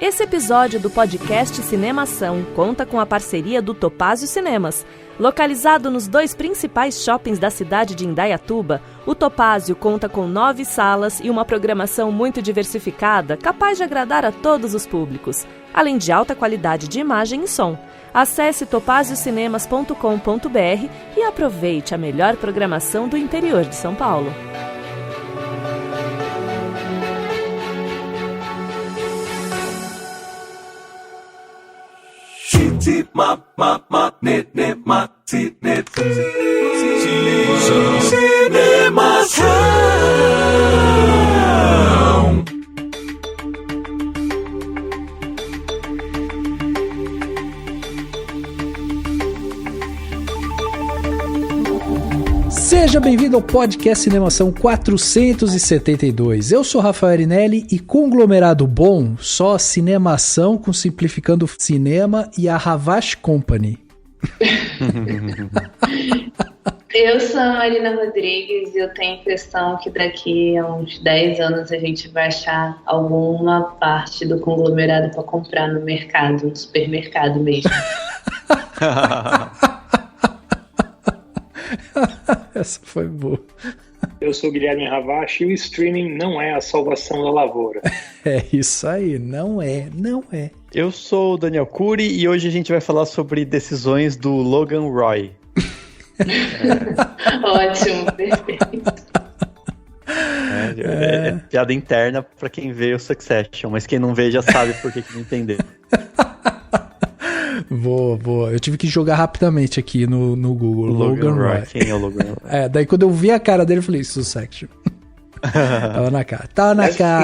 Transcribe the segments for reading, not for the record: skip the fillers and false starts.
Esse episódio do podcast Cinemação conta com a parceria do Topázio Cinemas. Localizado nos 2 principais shoppings da cidade de Indaiatuba, o Topázio conta com 9 salas e uma programação muito diversificada, capaz de agradar a todos os públicos, além de alta qualidade de imagem e som. Acesse topaziocinemas.com.br e aproveite a melhor programação do interior de São Paulo. Seja bem-vindo ao podcast Cinemação 472. Eu sou Rafael Arinelli e conglomerado bom, só Cinemação com Simplificando Cinema e a Havash Company. Eu sou a Marina Rodrigues e eu tenho a impressão que daqui a uns 10 anos a gente vai achar alguma parte do conglomerado para comprar no mercado, no supermercado mesmo. Essa foi boa. Eu sou o Guilherme Havash e o streaming não é a salvação da lavoura. É isso aí, não é. Eu sou o Daniel Cury e hoje a gente vai falar sobre decisões do Logan Roy. Ótimo, perfeito. É piada interna pra quem vê o Succession, mas quem não vê já sabe por que não entendeu. Boa. Eu tive que jogar rapidamente aqui no Google. Logan Roy. Quem é o Logan Roy? Daí quando eu vi a cara dele, eu falei, Succession. Tava na cara.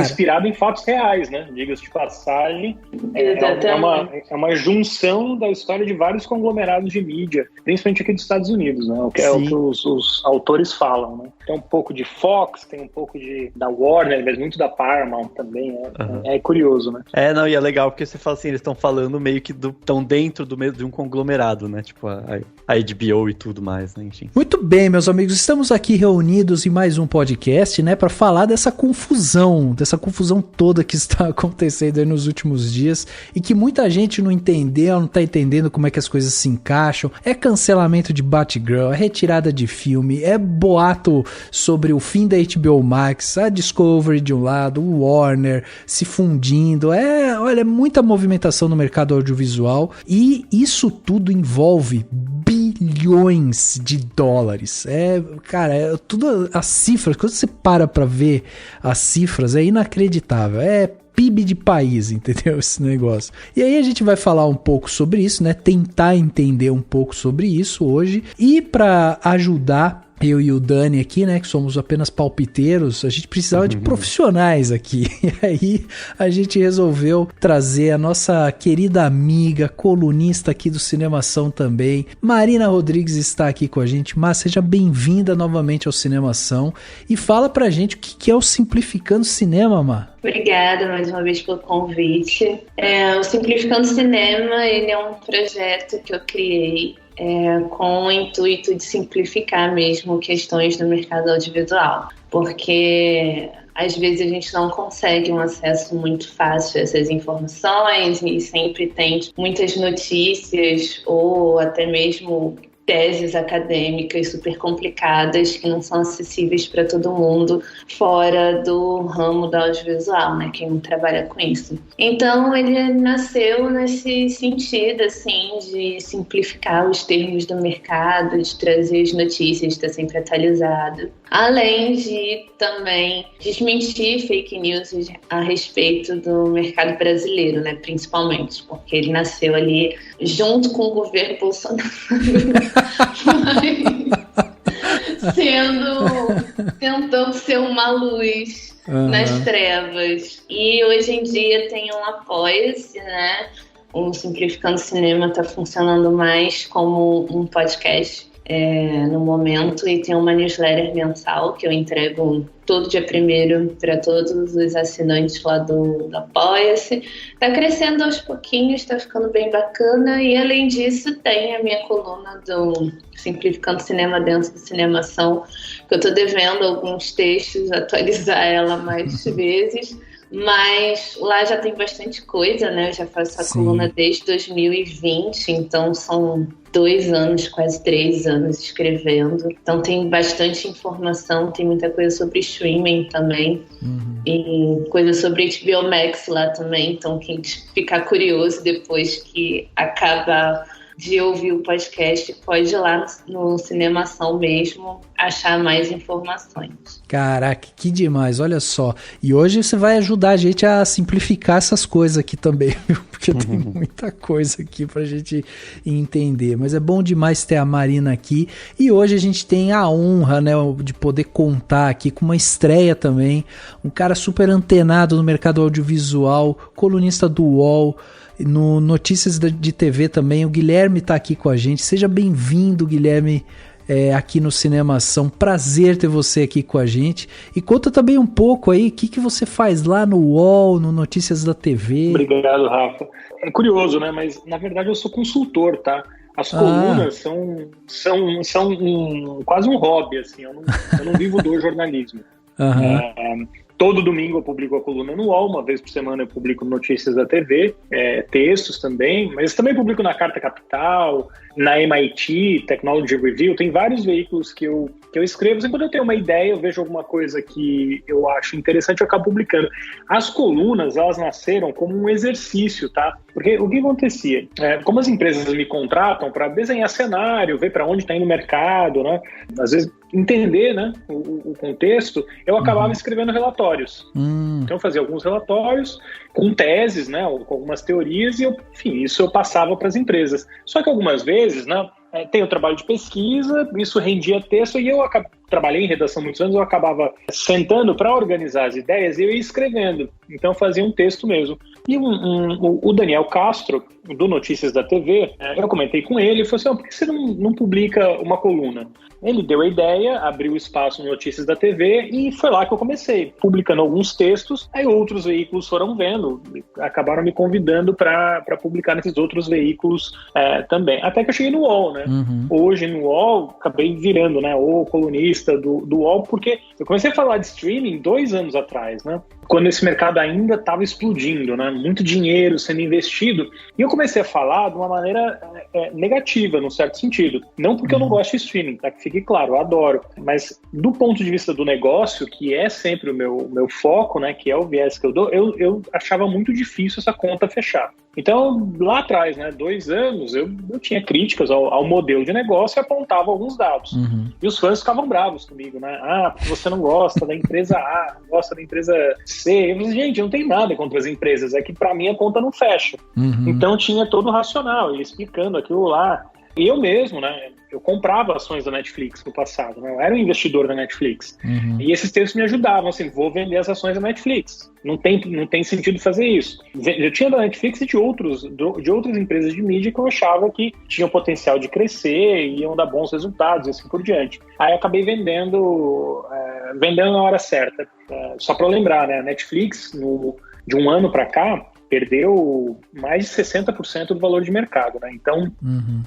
Inspirado em fatos reais, né? Diga-se de passagem. É uma junção da história de vários conglomerados de mídia, principalmente aqui dos Estados Unidos, né? O que os autores falam, né? Tem um pouco de Fox, tem um pouco da Warner, mas muito da Paramount também. É curioso, né? E é legal porque você fala assim, eles estão falando meio que estão dentro de um conglomerado, né? Tipo a HBO e tudo mais, né? Enfim. Muito bem, meus amigos, estamos aqui reunidos em mais um podcast, né? Para falar dessa confusão toda que está acontecendo aí nos últimos dias e que muita gente não entendeu, não tá entendendo como é que as coisas se encaixam. É cancelamento de Batgirl, é retirada de filme, é boato sobre o fim da HBO Max, a Discovery de um lado, o Warner se fundindo. Olha, muita movimentação no mercado audiovisual e isso tudo envolve bilhões de dólares. Tudo as cifras, quando você para pra ver as cifras, é inacreditável. É PIB de país, entendeu? Esse negócio. E aí a gente vai falar um pouco sobre isso, né? Tentar entender um pouco sobre isso hoje. E pra ajudar eu e o Dani aqui, né, que somos apenas palpiteiros, a gente precisava de profissionais aqui. E aí a gente resolveu trazer a nossa querida amiga, colunista aqui do Cinemação também. Marina Rodrigues está aqui com a gente. Mas seja bem-vinda novamente ao Cinemação e fala pra gente o que é o Simplificando Cinema, Mar. Obrigada mais uma vez pelo convite. O Simplificando Cinema, ele é um projeto que eu criei com o intuito de simplificar mesmo questões no mercado audiovisual, porque às vezes a gente não consegue um acesso muito fácil a essas informações e sempre tem muitas notícias ou até mesmo teses acadêmicas super complicadas que não são acessíveis para todo mundo fora do ramo do audiovisual, né? Quem não trabalha com isso. Então ele nasceu nesse sentido, assim, de simplificar os termos do mercado, de trazer as notícias, estar sempre atualizado. Além de também desmentir fake news a respeito do mercado brasileiro, né? Principalmente, porque ele nasceu ali junto com o governo Bolsonaro. Tentando ser uma luz nas trevas. E hoje em dia tem um Apoia-se, né? O Simplificando Cinema está funcionando mais como um podcast no momento, e tem uma newsletter mensal que eu entrego todo dia 1º para todos os assinantes lá do Apoia-se. Tá crescendo aos pouquinhos, tá ficando bem bacana, e além disso tem a minha coluna do Simplificando Cinema dentro do Cinemação, que eu tô devendo alguns textos, atualizar ela mais vezes, Mas lá já tem bastante coisa, né? Eu já faço essa coluna desde 2020, então são 2 anos, quase 3 anos escrevendo. Então tem bastante informação, tem muita coisa sobre streaming também. E coisa sobre HBO Max lá também. Então quem ficar curioso depois que acabar de ouvir o podcast, pode ir lá no Cinemação mesmo achar mais informações. Caraca, que demais, olha só. E hoje você vai ajudar a gente a simplificar essas coisas aqui também, viu? Porque tem muita coisa aqui pra gente entender. Mas é bom demais ter a Marina aqui. E hoje a gente tem a honra, né, de poder contar aqui com uma estreia também. Um cara super antenado no mercado audiovisual, colunista do UOL, no Notícias de TV também. O Guilherme tá aqui com a gente. Seja bem-vindo, Guilherme, aqui no Cinemação. Prazer ter você aqui com a gente. E conta também um pouco aí o que você faz lá no UOL, no Notícias da TV. Obrigado, Rafa. É curioso, né? Mas na verdade eu sou consultor, tá? As colunas são quase um hobby, assim. Eu não vivo do jornalismo. Todo domingo eu publico a coluna no UOL, uma vez por semana eu publico Notícias da TV, textos também, mas também publico na Carta Capital, na MIT, Technology Review, tem vários veículos que eu escrevo. Sempre quando eu tenho uma ideia, eu vejo alguma coisa que eu acho interessante, eu acabo publicando. As colunas, elas nasceram como um exercício, tá? Porque o que acontecia? Como as empresas me contratam para desenhar cenário, ver para onde está indo o mercado, né? Às vezes entender, né, o contexto, eu acabava escrevendo relatórios. Então eu fazia alguns relatórios com teses, né, ou com algumas teorias, e enfim, isso eu passava para as empresas. Só que algumas vezes, né, tem o trabalho de pesquisa, isso rendia texto, e eu trabalhei em redação muitos anos, eu acabava sentando para organizar as ideias e eu ia escrevendo. Então eu fazia um texto mesmo. E o Daniel Castro, do Notícias da TV, eu comentei com ele e falei assim, por que você não publica uma coluna? Ele deu a ideia, abriu espaço no Notícias da TV e foi lá que eu comecei, publicando alguns textos. Aí outros veículos foram vendo, acabaram me convidando para publicar nesses outros veículos também. Até que eu cheguei no UOL, né? Hoje no UOL, acabei virando, né, o colunista do UOL, porque eu comecei a falar de streaming 2 anos atrás, né? Quando esse mercado ainda estava explodindo, né? Muito dinheiro sendo investido. E eu comecei a falar de uma maneira negativa, num certo sentido. Não porque eu não gosto de streaming, tá? Que fique claro, eu adoro. Mas do ponto de vista do negócio, que é sempre o meu foco, né? Que é o viés que eu dou, eu achava muito difícil essa conta fechar. Então, lá atrás, né, 2 anos, eu tinha críticas ao modelo de negócio e apontava alguns dados. E os fãs ficavam bravos comigo, né? Porque você não gosta da empresa A, não gosta da empresa C. Eu falei, gente, não tem nada contra as empresas, é que para mim a conta não fecha. Então tinha todo o racional, ele explicando aquilo lá. E eu mesmo, né, eu comprava ações da Netflix no passado, né? Eu era um investidor da Netflix. E esses textos me ajudavam, assim, vou vender as ações da Netflix. Não tem sentido fazer isso. Eu tinha da Netflix e de outras empresas de mídia que eu achava que tinham potencial de crescer e iam dar bons resultados e assim por diante. Aí eu acabei vendendo na hora certa. Só para lembrar, né, a Netflix, de um ano para cá, perdeu mais de 60% do valor de mercado, né? Então,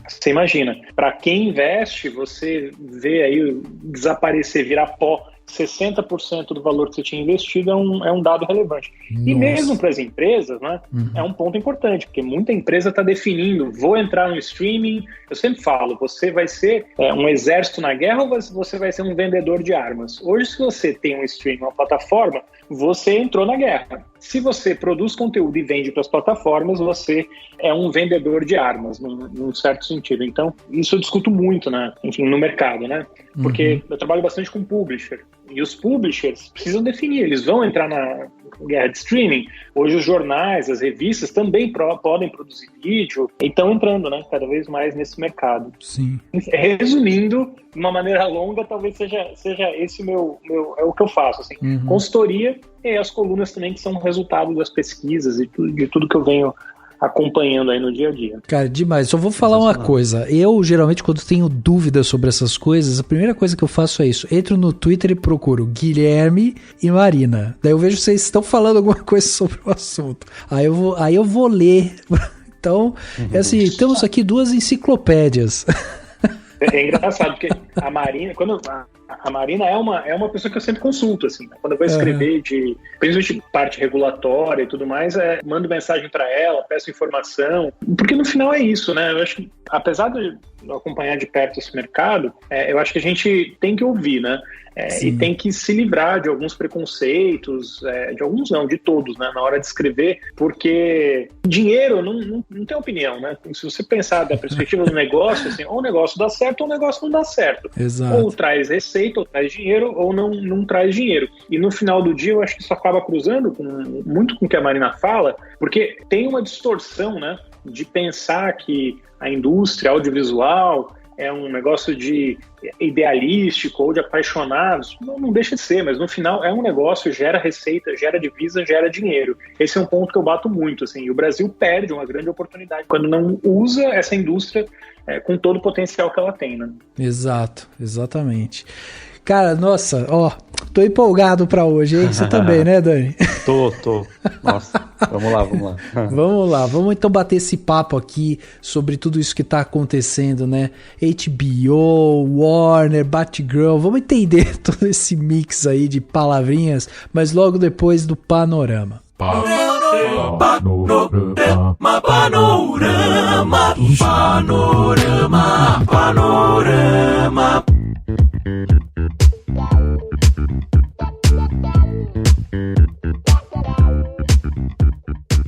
você imagina, para quem investe, você vê aí desaparecer, virar pó, 60% do valor que você tinha investido é um dado relevante. Nossa. E mesmo para as empresas, né, é um ponto importante, porque muita empresa está definindo, vou entrar no streaming, eu sempre falo, você vai ser um exército na guerra ou você vai ser um vendedor de armas? Hoje, se você tem um streaming, uma plataforma, você entrou na guerra. Se você produz conteúdo e vende para as plataformas, você é um vendedor de armas, num certo sentido. Então, isso eu discuto muito, né? Enfim, no mercado, né? Porque eu trabalho bastante com publisher. E os publishers precisam definir, eles vão entrar na guerra de streaming. Hoje os jornais, as revistas também podem produzir vídeo e estão entrando, né, cada vez mais nesse mercado. Sim. Resumindo, de uma maneira longa, talvez seja esse é o que eu faço. Assim. Consultoria e as colunas também, que são resultado das pesquisas e de tudo que eu venho acompanhando aí no dia a dia. Cara, demais. Só vou falar uma coisa. Eu, geralmente, quando tenho dúvidas sobre essas coisas, a primeira coisa que eu faço é isso. Entro no Twitter e procuro Guilherme e Marina. Daí eu vejo que vocês estão falando alguma coisa sobre o assunto. Aí eu vou ler. Então, assim, temos aqui 2 enciclopédias. É engraçado, porque a Marina, a Marina é uma pessoa que eu sempre consulto, assim, né? Quando eu vou escrever principalmente parte regulatória e tudo mais, mando mensagem para ela, peço informação, porque no final é isso, né? Eu acho que, apesar de acompanhar de perto esse mercado, eu acho que a gente tem que ouvir, né? E tem que se livrar de alguns preconceitos, de alguns não, de todos, né, na hora de escrever, porque dinheiro não tem opinião, né? Se você pensar da perspectiva do negócio, assim, ou o negócio dá certo ou o negócio não dá certo. Exato. Ou traz receita, ou traz dinheiro, ou não traz dinheiro. E no final do dia, eu acho que isso acaba cruzando muito com o que a Marina fala, porque tem uma distorção, né, de pensar que a indústria audiovisual é um negócio de idealístico ou de apaixonados. Não deixa de ser, mas no final é um negócio, gera receita, gera divisa, gera dinheiro. Esse é um ponto que eu bato muito, assim, e o Brasil perde uma grande oportunidade quando não usa essa indústria com todo o potencial que ela tem, né? Exato, exatamente. Cara, nossa, tô empolgado pra hoje, hein? Você também, né, Dani? Tô. Nossa, vamos lá. Vamos então bater esse papo aqui sobre tudo isso que tá acontecendo, né? HBO, Warner, Batgirl, vamos entender todo esse mix aí de palavrinhas, mas logo depois do Panorama. Panorama.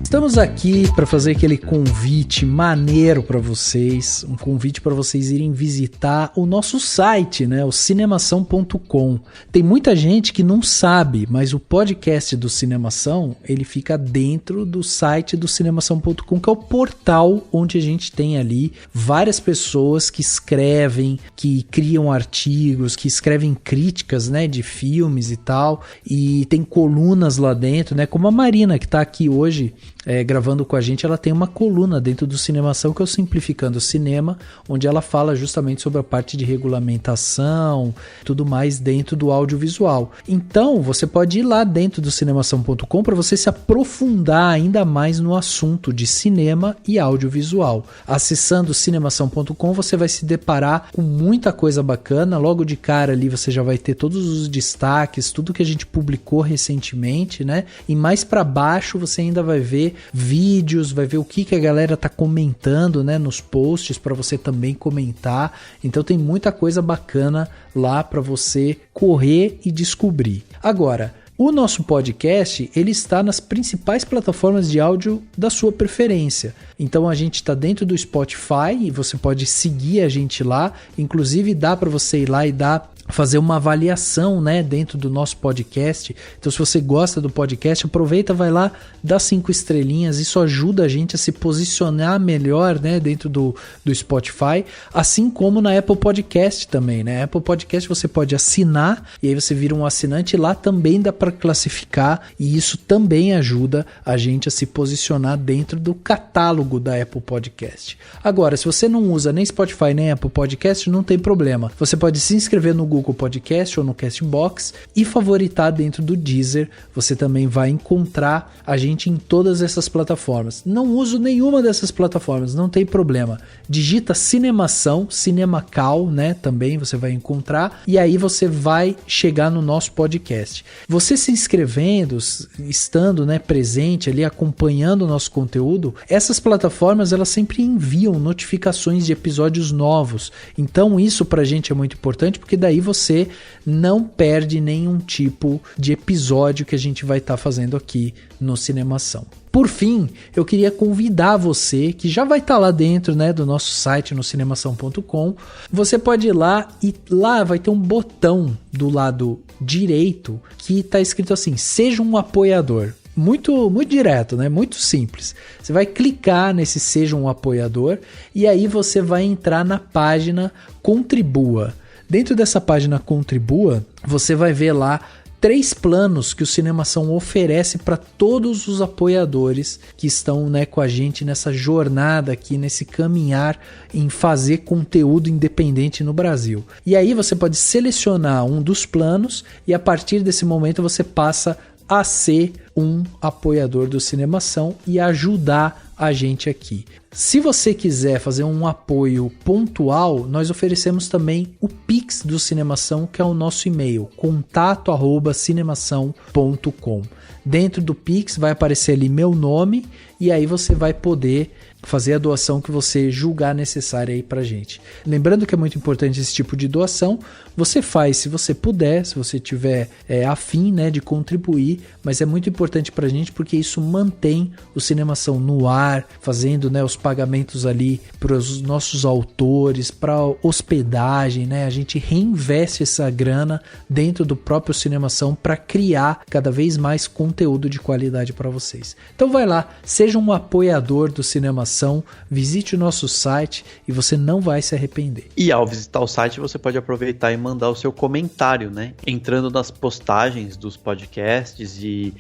Estamos aqui para fazer aquele convite maneiro para vocês, um convite para vocês irem visitar o nosso site, né, o cinemação.com. Tem muita gente que não sabe, mas o podcast do Cinemação, ele fica dentro do site do cinemação.com, que é o portal onde a gente tem ali várias pessoas que escrevem, que criam artigos, que escrevem críticas, né, de filmes e tal, e tem colunas lá dentro, né, como a Marina, que está aqui hoje gravando com a gente. Ela tem uma coluna dentro do Cinemação, que é o Simplificando o Cinema, onde ela fala justamente sobre a parte de regulamentação, tudo mais dentro do audiovisual. Então, você pode ir lá dentro do cinemação.com para você se aprofundar ainda mais no assunto de cinema e audiovisual. Acessando cinemação.com, você vai se deparar com muita coisa bacana. Logo de cara ali você já vai ter todos os destaques, tudo que a gente publicou recentemente, né? E mais para baixo você ainda vai ver vídeos, vai ver o que a galera tá comentando, né, nos posts, para você também comentar. Então tem muita coisa bacana lá para você correr e descobrir. Agora, o nosso podcast, ele está nas principais plataformas de áudio da sua preferência. Então a gente está dentro do Spotify e você pode seguir a gente lá. Inclusive dá para você ir lá e fazer uma avaliação, né, dentro do nosso podcast. Então se você gosta do podcast, aproveita, vai lá, dá 5 estrelinhas, isso ajuda a gente a se posicionar melhor, né, dentro do Spotify, assim como na Apple Podcast também, né? Apple Podcast você pode assinar e aí você vira um assinante, e lá também dá para classificar, e isso também ajuda a gente a se posicionar dentro do catálogo da Apple Podcast. Agora, se você não usa nem Spotify nem Apple Podcast, não tem problema. Você pode se inscrever no Google Podcast ou no Castbox e favoritar dentro do Deezer. Você também vai encontrar a gente em todas essas plataformas. Não uso nenhuma dessas plataformas, não tem problema. Digita Cinemação, Cinemacal, né? Também você vai encontrar, e aí você vai chegar no nosso podcast. Você se inscrevendo, estando, né, presente ali, acompanhando o nosso conteúdo, essas plataformas elas sempre enviam notificações de episódios novos. Então isso pra gente é muito importante, porque daí você não perde nenhum tipo de episódio que a gente vai estar fazendo aqui no Cinemação. Por fim, eu queria convidar você, que já vai estar lá dentro, né, do nosso site no cinemação.com, você pode ir lá e lá vai ter um botão do lado direito que está escrito assim: seja um apoiador. Muito direto, né? Muito simples. Você vai clicar nesse seja um apoiador e aí você vai entrar na página Contribua. Dentro dessa página Contribua, você vai ver lá 3 planos que o Cinemação oferece para todos os apoiadores que estão, né, com a gente nessa jornada aqui, nesse caminhar em fazer conteúdo independente no Brasil. E aí você pode selecionar um dos planos e a partir desse momento você passa a ser um apoiador do Cinemação e ajudar a gente aqui. Se você quiser fazer um apoio pontual, nós oferecemos também o Pix do Cinemação, que é o nosso e-mail, contato@cinemação.com. Dentro do Pix vai aparecer ali meu nome e aí você vai poder fazer a doação que você julgar necessária aí pra gente. Lembrando que é muito importante esse tipo de doação, você faz se você puder, se você tiver afim, né, de contribuir, mas é muito importante pra gente porque isso mantém o Cinemação no ar, fazendo, né, os pagamentos ali para os nossos autores, para hospedagem, né, a gente reinveste essa grana dentro do próprio Cinemação para criar cada vez mais conteúdo de qualidade para vocês. Então vai lá, seja um apoiador do Cinemação, visite o nosso site e você não vai se arrepender. E ao visitar o site você pode aproveitar e mandar o seu comentário, né? Entrando nas postagens dos podcasts e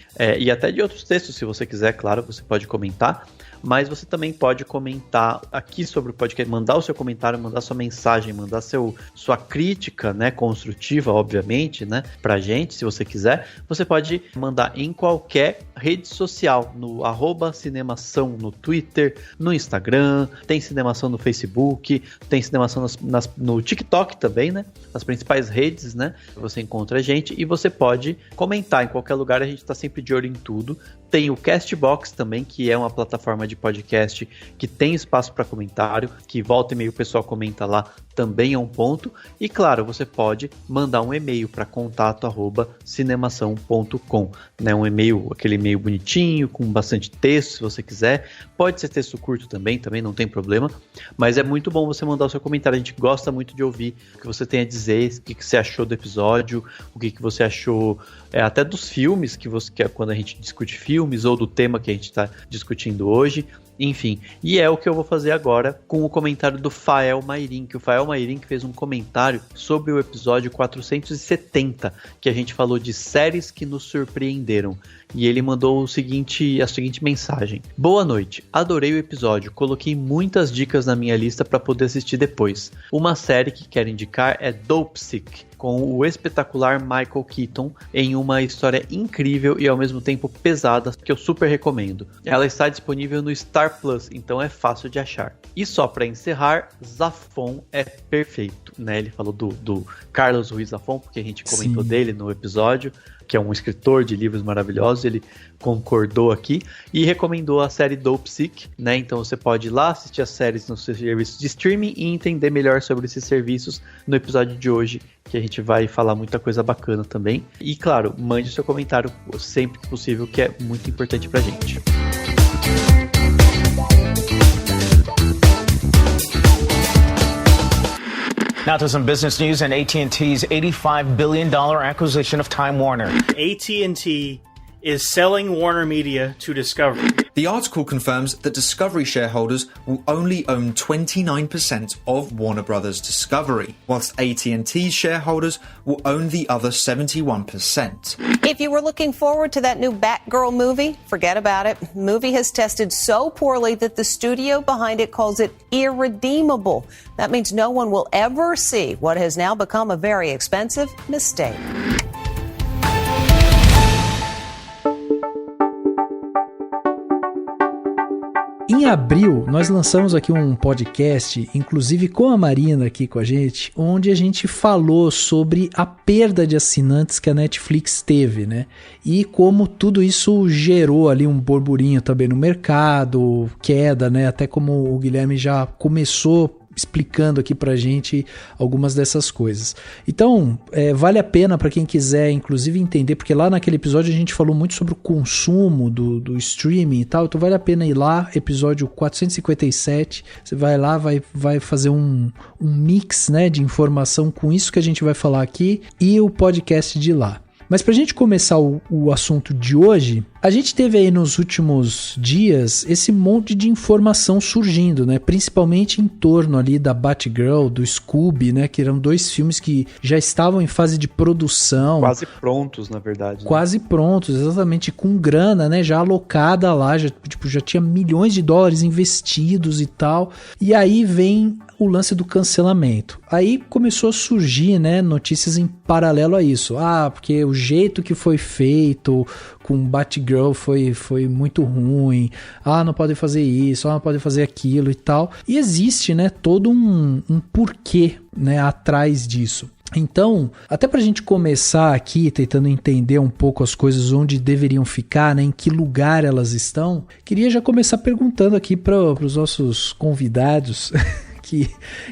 até de outros textos, se você quiser, claro, você pode comentar. Mas você também pode comentar aqui sobre o podcast, mandar o seu comentário, mandar sua mensagem, mandar sua crítica, né, construtiva, obviamente, né, pra gente, se você quiser. Você pode mandar em qualquer rede social, no @Cinemação no Twitter, no Instagram, tem Cinemação no Facebook, tem Cinemação no TikTok também, né, nas principais redes, né, você encontra a gente e você pode comentar em qualquer lugar, a gente tá sempre de olho em tudo. Tem o Castbox também, que é uma plataforma de podcast que tem espaço para comentário, que volta e meia o pessoal comenta lá, também é um ponto. E claro, você pode mandar um e-mail para contato@cinemação.com, né? Um e-mail, aquele e-mail bonitinho, com bastante texto, se você quiser. Pode ser texto curto também não tem problema. Mas é muito bom você mandar o seu comentário, a gente gosta muito de ouvir o que você tem a dizer, o que você achou do episódio, o que você achou até dos filmes, que quando a gente discute filmes, ou do tema que a gente está discutindo hoje. Enfim, e é o que eu vou fazer agora com o comentário do Fael Mairim, que o Fael Mairim fez um comentário sobre o episódio 470, que a gente falou de séries que nos surpreenderam. E ele mandou a seguinte mensagem: boa noite, adorei o episódio, coloquei muitas dicas na minha lista para poder assistir depois. Uma série que quero indicar é Dopesick, com o espetacular Michael Keaton, em uma história incrível e ao mesmo tempo pesada, que eu super recomendo. Ela está disponível no Star Plus, então é fácil de achar. E só para encerrar, Zafón é perfeito, né? Ele falou do Carlos Ruiz Zafón, porque a gente comentou dele no episódio, que é um escritor de livros maravilhosos, ele concordou aqui e recomendou a série Dopesick, né? Então você pode ir lá assistir as séries nos seus serviços de streaming e entender melhor sobre esses serviços no episódio de hoje, que a gente vai falar muita coisa bacana também. E claro, mande seu comentário sempre que possível, que é muito importante pra gente. Now to some business news and AT&T's $85 billion acquisition of Time Warner. AT&T is selling Warner Media to Discovery. The article confirms that Discovery shareholders will only own 29% of Warner Bros. Discovery, whilst AT&T's shareholders will own the other 71%. If you were looking forward to that new Batgirl movie, forget about it. The movie has tested so poorly that the studio behind it calls it irredeemable. That means no one will ever see what has now become a very expensive mistake. Em abril, nós lançamos aqui um podcast, inclusive com a Marina aqui com a gente, onde a gente falou sobre a perda de assinantes que a Netflix teve, né? E como tudo isso gerou ali um burburinho também no mercado, queda, né? Até como o Guilherme já começou explicando aqui pra gente algumas dessas coisas. Então, vale a pena para quem quiser, inclusive, entender, porque lá naquele episódio a gente falou muito sobre o consumo do streaming e tal, então vale a pena ir lá, episódio 457, você vai lá, vai fazer um mix, né, de informação com isso que a gente vai falar aqui e o podcast de lá. Mas pra gente começar o assunto de hoje, a gente teve aí nos últimos dias esse monte de informação surgindo, né? Principalmente em torno ali da Batgirl, do Scooby, né? Que eram dois filmes que já estavam em fase de produção. Quase prontos, na verdade. Né? Quase prontos, exatamente, com grana, né? Já alocada lá, já tinha milhões de dólares investidos e tal. E aí vem o lance do cancelamento. Aí começou a surgir, né, notícias em paralelo a isso. Porque o jeito que foi feito com Batgirl Batgirl foi muito ruim, não pode fazer isso, não pode fazer aquilo e tal. E existe, né, todo um porquê, né, atrás disso. Então, até pra gente começar aqui, tentando entender um pouco as coisas onde deveriam ficar, né, em que lugar elas estão, queria já começar perguntando aqui para os nossos convidados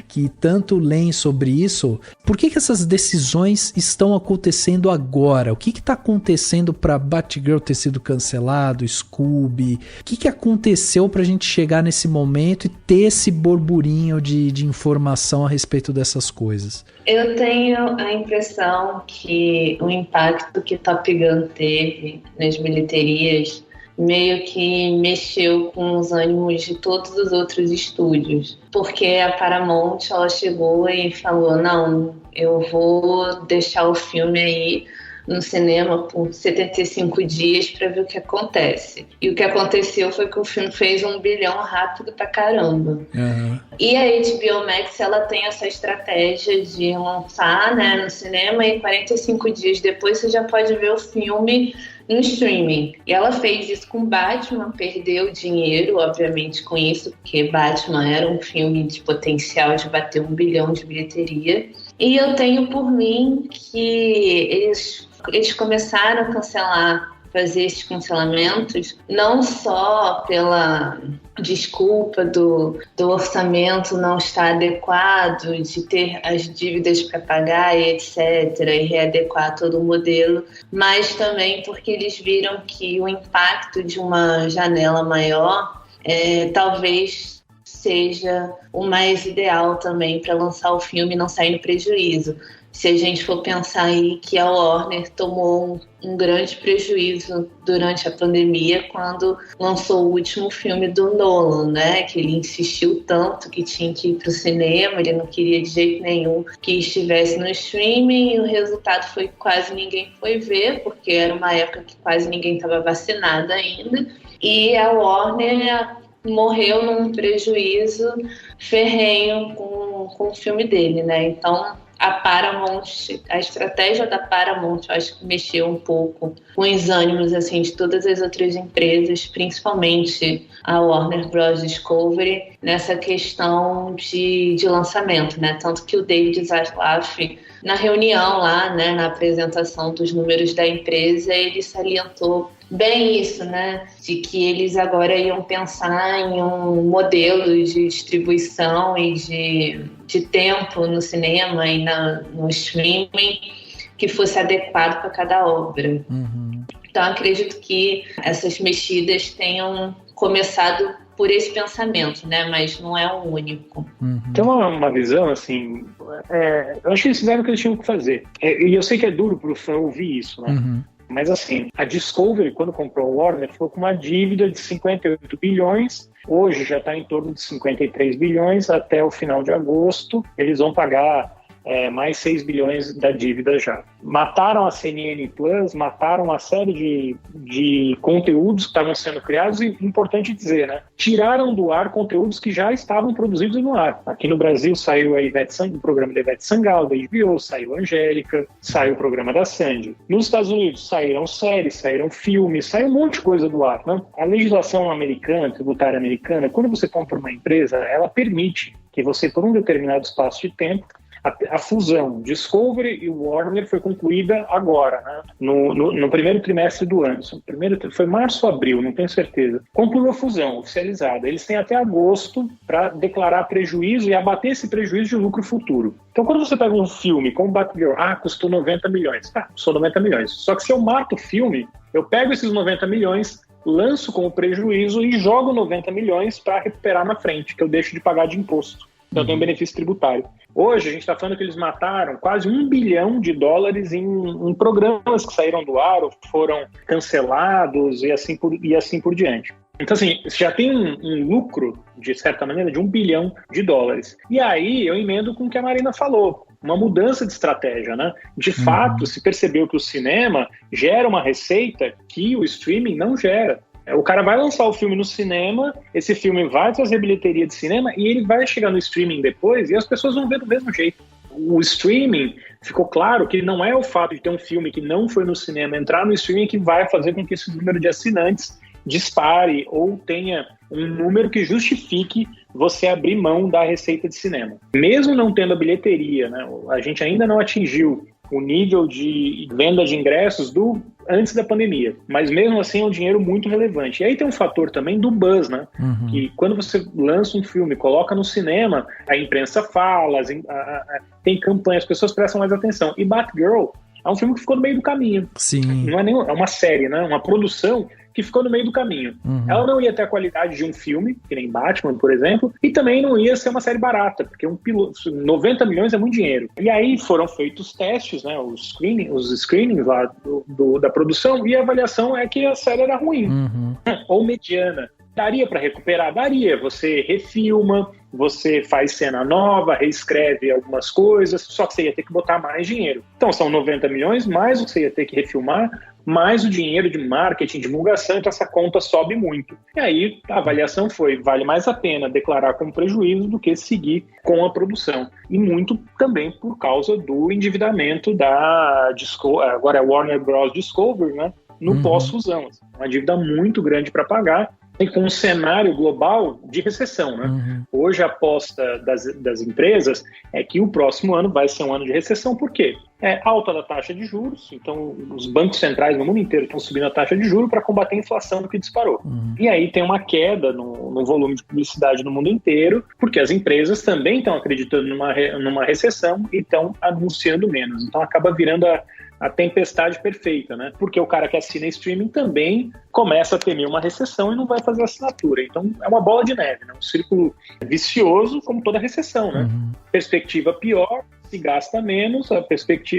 que tanto leem sobre isso, por que essas decisões estão acontecendo agora? O que está acontecendo para Batgirl ter sido cancelado, Scooby? O que aconteceu para a gente chegar nesse momento e ter esse burburinho de informação a respeito dessas coisas? Eu tenho a impressão que o impacto que Top Gun teve nas bilheterias meio que mexeu com os ânimos de todos os outros estúdios. Porque a Paramount, ela chegou e falou, não, eu vou deixar o filme aí no cinema por 75 dias para ver o que acontece. E o que aconteceu foi que o filme fez 1 bilhão rápido pra caramba. Uhum. E a HBO Max, ela tem essa estratégia de lançar, né, no cinema e 45 dias depois você já pode ver o filme no streaming. E ela fez isso com Batman, perdeu dinheiro, obviamente, com isso, porque Batman era um filme de potencial de bater 1 bilhão de bilheteria. E eu tenho por mim que eles começaram a fazer esses cancelamentos, não só pela desculpa do orçamento não estar adequado, de ter as dívidas para pagar e etc., e readequar todo o modelo, mas também porque eles viram que o impacto de uma janela maior talvez seja o mais ideal também para lançar o filme e não sair no prejuízo. Se a gente for pensar aí que a Warner tomou um grande prejuízo durante a pandemia quando lançou o último filme do Nolan, né? Que ele insistiu tanto que tinha que ir para o cinema, ele não queria de jeito nenhum que estivesse no streaming, e o resultado foi que quase ninguém foi ver, porque era uma época que quase ninguém estava vacinado ainda, e a Warner morreu num prejuízo ferrenho com o filme dele, né? Então, a Paramount, a estratégia da Paramount, eu acho que mexeu um pouco com os ânimos assim, de todas as outras empresas, principalmente a Warner Bros. Discovery, nessa questão de lançamento, né? Tanto que o David Zaslav, na reunião lá, né, na apresentação dos números da empresa, ele salientou bem isso, né? De que eles agora iam pensar em um modelo de distribuição e de tempo no cinema e no streaming que fosse adequado para cada obra. Uhum. Então, acredito que essas mexidas tenham começado por esse pensamento, né? Mas não é o único. Uhum. Tem uma visão, assim, eu acho que eles fizeram o que eles tinham que fazer. E eu sei que é duro para o fã ouvir isso, né? Uhum. Mas assim, a Discovery, quando comprou a Warner, ficou com uma dívida de 58 bilhões, hoje já está em torno de 53 bilhões, até o final de agosto eles vão pagar mais 6 bilhões da dívida já. Mataram a CNN Plus, mataram uma série de conteúdos que estavam sendo criados e, importante dizer, né, tiraram do ar conteúdos que já estavam produzidos no ar. Aqui no Brasil saiu o programa da Ivete Sangalo, da HBO, saiu Angélica, saiu o programa da Sandy. Nos Estados Unidos saíram séries, saíram filmes, saiu um monte de coisa do ar, né? A legislação americana, tributária americana, quando você compra uma empresa, ela permite que você, por um determinado espaço de tempo, a fusão Discovery e Warner foi concluída agora, né? No primeiro trimestre do ano. Foi março ou abril, não tenho certeza. Concluiu a fusão oficializada. Eles têm até agosto para declarar prejuízo e abater esse prejuízo de lucro futuro. Então, quando você pega um filme como Batgirl, custou 90 milhões. Custou 90 milhões. Só que se eu mato o filme, eu pego esses 90 milhões, lanço como prejuízo e jogo 90 milhões para recuperar na frente, que eu deixo de pagar de imposto. Então, eu tenho um benefício tributário. Hoje, a gente está falando que eles mataram quase $1 bilhão em programas que saíram do ar ou foram cancelados e assim por diante. Então, assim, já tem um lucro, de certa maneira, de $1 bilhão. E aí, eu emendo com o que a Marina falou. Uma mudança de estratégia, né? De fato, se percebeu que o cinema gera uma receita que o streaming não gera. O cara vai lançar o filme no cinema, esse filme vai trazer bilheteria de cinema e ele vai chegar no streaming depois e as pessoas vão ver do mesmo jeito. o streaming, ficou claro que não é o fato de ter um filme que não foi no cinema entrar no streaming que vai fazer com que esse número de assinantes dispare ou tenha um número que justifique você abrir mão da receita de cinema. Mesmo não tendo a bilheteria, né, a gente ainda não atingiu o nível de venda de ingressos antes da pandemia, mas mesmo assim é um dinheiro muito relevante. E aí tem um fator também do buzz, né? Que quando você lança um filme, coloca no cinema, a imprensa fala, tem campanha, as pessoas prestam mais atenção. E Batgirl é um filme que ficou no meio do caminho. Sim. Não é uma série, né? Uma produção que ficou no meio do caminho. Ela não ia ter a qualidade de um filme, que nem Batman, por exemplo, e também não ia ser uma série barata, porque 90 milhões é muito dinheiro. E aí foram feitos testes, né, os screenings lá da produção, e a avaliação é que a série era ruim, ou mediana. Daria para recuperar? Daria. Você refilma, você faz cena nova, reescreve algumas coisas, só que você ia ter que botar mais dinheiro. Então são 90 milhões, mais o que você ia ter que refilmar, mais o dinheiro de marketing, divulgação, então essa conta sobe muito. E aí a avaliação foi, vale mais a pena declarar como prejuízo do que seguir com a produção. E muito também por causa do endividamento da agora é Warner Bros. Discovery, né, no pós-fusão. Uma dívida muito grande para pagar, e com um cenário global de recessão, né? Hoje a aposta das empresas é que o próximo ano vai ser um ano de recessão. Por quê? É alta da taxa de juros, então os bancos centrais no mundo inteiro estão subindo a taxa de juros para combater a inflação que disparou. E aí tem uma queda no volume de publicidade no mundo inteiro, porque as empresas também estão acreditando numa recessão e estão anunciando menos. Então acaba virando a tempestade perfeita, né? Porque o cara que assina streaming também começa a temer uma recessão e não vai fazer assinatura. Então é uma bola de neve, né? Um círculo vicioso como toda recessão, né? Perspectiva pior, se gasta menos,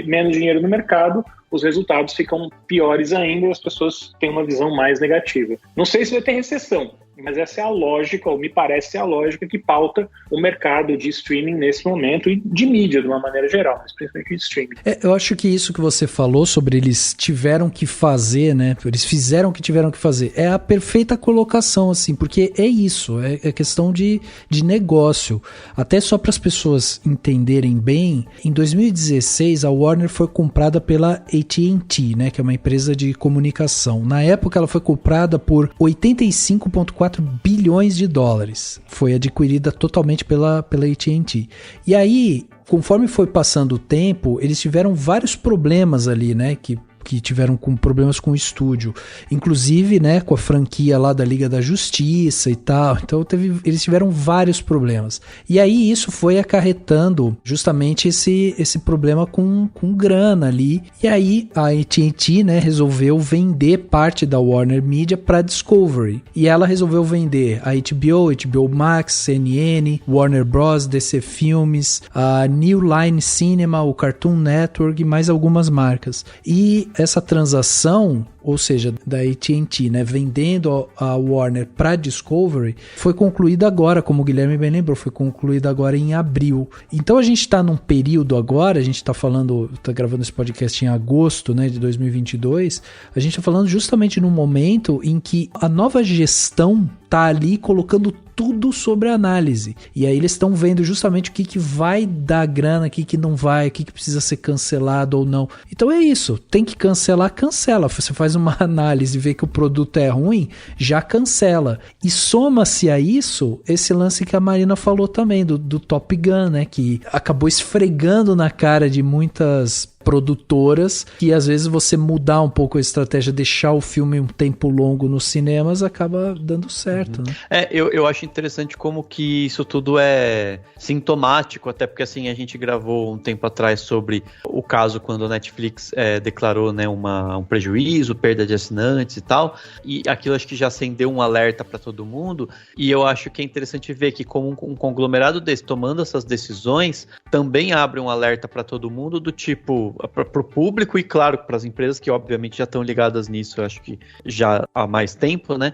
menos dinheiro no mercado, os resultados ficam piores ainda e as pessoas têm uma visão mais negativa. Não sei se vai ter recessão, mas essa é a lógica, ou me parece ser a lógica que pauta o mercado de streaming nesse momento e de mídia de uma maneira geral, mas principalmente de streaming. Eu acho que isso que você falou sobre eles tiveram que fazer, né? Eles fizeram o que tiveram que fazer. É a perfeita colocação, assim, porque é isso, é questão de negócio. Até só para as pessoas entenderem bem, em 2016 a Warner foi comprada pela AT&T, né? Que é uma empresa de comunicação. Na época ela foi comprada por 85,4 bilhões de dólares. Foi adquirida totalmente pela AT&T. E aí, conforme foi passando o tempo, eles tiveram vários problemas ali, né? Que tiveram problemas com o estúdio, inclusive, né, com a franquia lá da Liga da Justiça e tal. Então eles tiveram vários problemas. E aí isso foi acarretando justamente esse problema com grana ali. E aí a AT&T, né, resolveu vender parte da Warner Media para Discovery. E ela resolveu vender a HBO Max, CNN, Warner Bros, DC Filmes, a New Line Cinema, o Cartoon Network e mais algumas marcas. E essa transação, ou seja, da AT&T, né, vendendo a Warner para Discovery, foi concluída agora, como o Guilherme bem lembrou, foi concluída agora em abril. Então a gente está num período agora, a gente está gravando esse podcast em agosto, né, de 2022, a gente está falando justamente num momento em que a nova gestão tá ali colocando tudo sobre análise. E aí eles estão vendo justamente o que vai dar grana, o que não vai, o que precisa ser cancelado ou não. Então é isso, tem que cancelar, cancela. Você faz uma análise e vê que o produto é ruim, já cancela. E soma-se a isso esse lance que a Marina falou também, do Top Gun, né? Que acabou esfregando na cara de muitas produtoras, que às vezes você mudar um pouco a estratégia, deixar o filme um tempo longo nos cinemas, acaba dando certo, né? Eu acho interessante como que isso tudo é sintomático, até porque assim, a gente gravou um tempo atrás sobre o caso quando a Netflix declarou, né, um prejuízo, perda de assinantes e tal, e aquilo acho que já acendeu um alerta para todo mundo, e eu acho que é interessante ver que como um conglomerado desse tomando essas decisões, também abre um alerta para todo mundo do tipo, pro público e, claro, para as empresas que obviamente já estão ligadas nisso, eu acho que já há mais tempo, né?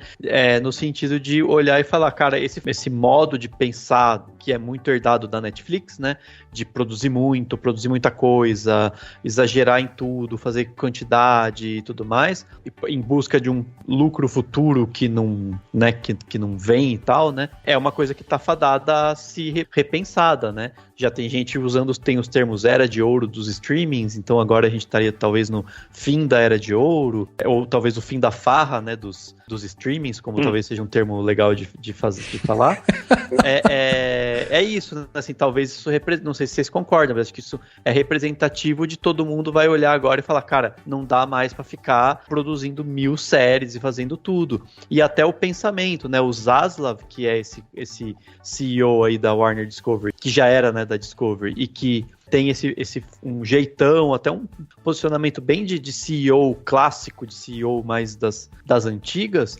No sentido de olhar e falar, cara, esse modo de pensar que é muito herdado da Netflix, né? De produzir muita coisa, exagerar em tudo, fazer quantidade e tudo mais, em busca de um lucro futuro que não, né, que não vem e tal, né? É uma coisa que tá fadada a se repensada, né? Já tem gente tem os termos era de ouro dos streamings, então agora a gente estaria talvez no fim da era de ouro, ou talvez o fim da farra, né, dos streamings, como talvez seja um termo legal de falar. É isso, né? Assim, talvez isso não sei se vocês concordam, mas acho que isso é representativo de todo mundo vai olhar agora e falar, cara, não dá mais pra ficar produzindo 1000 séries e fazendo tudo. E até o pensamento, né, o Zaslav, que é esse CEO aí da Warner Discovery, que já era, né, da Discovery, e que tem um jeitão, até um posicionamento bem de CEO clássico, de CEO mais das antigas,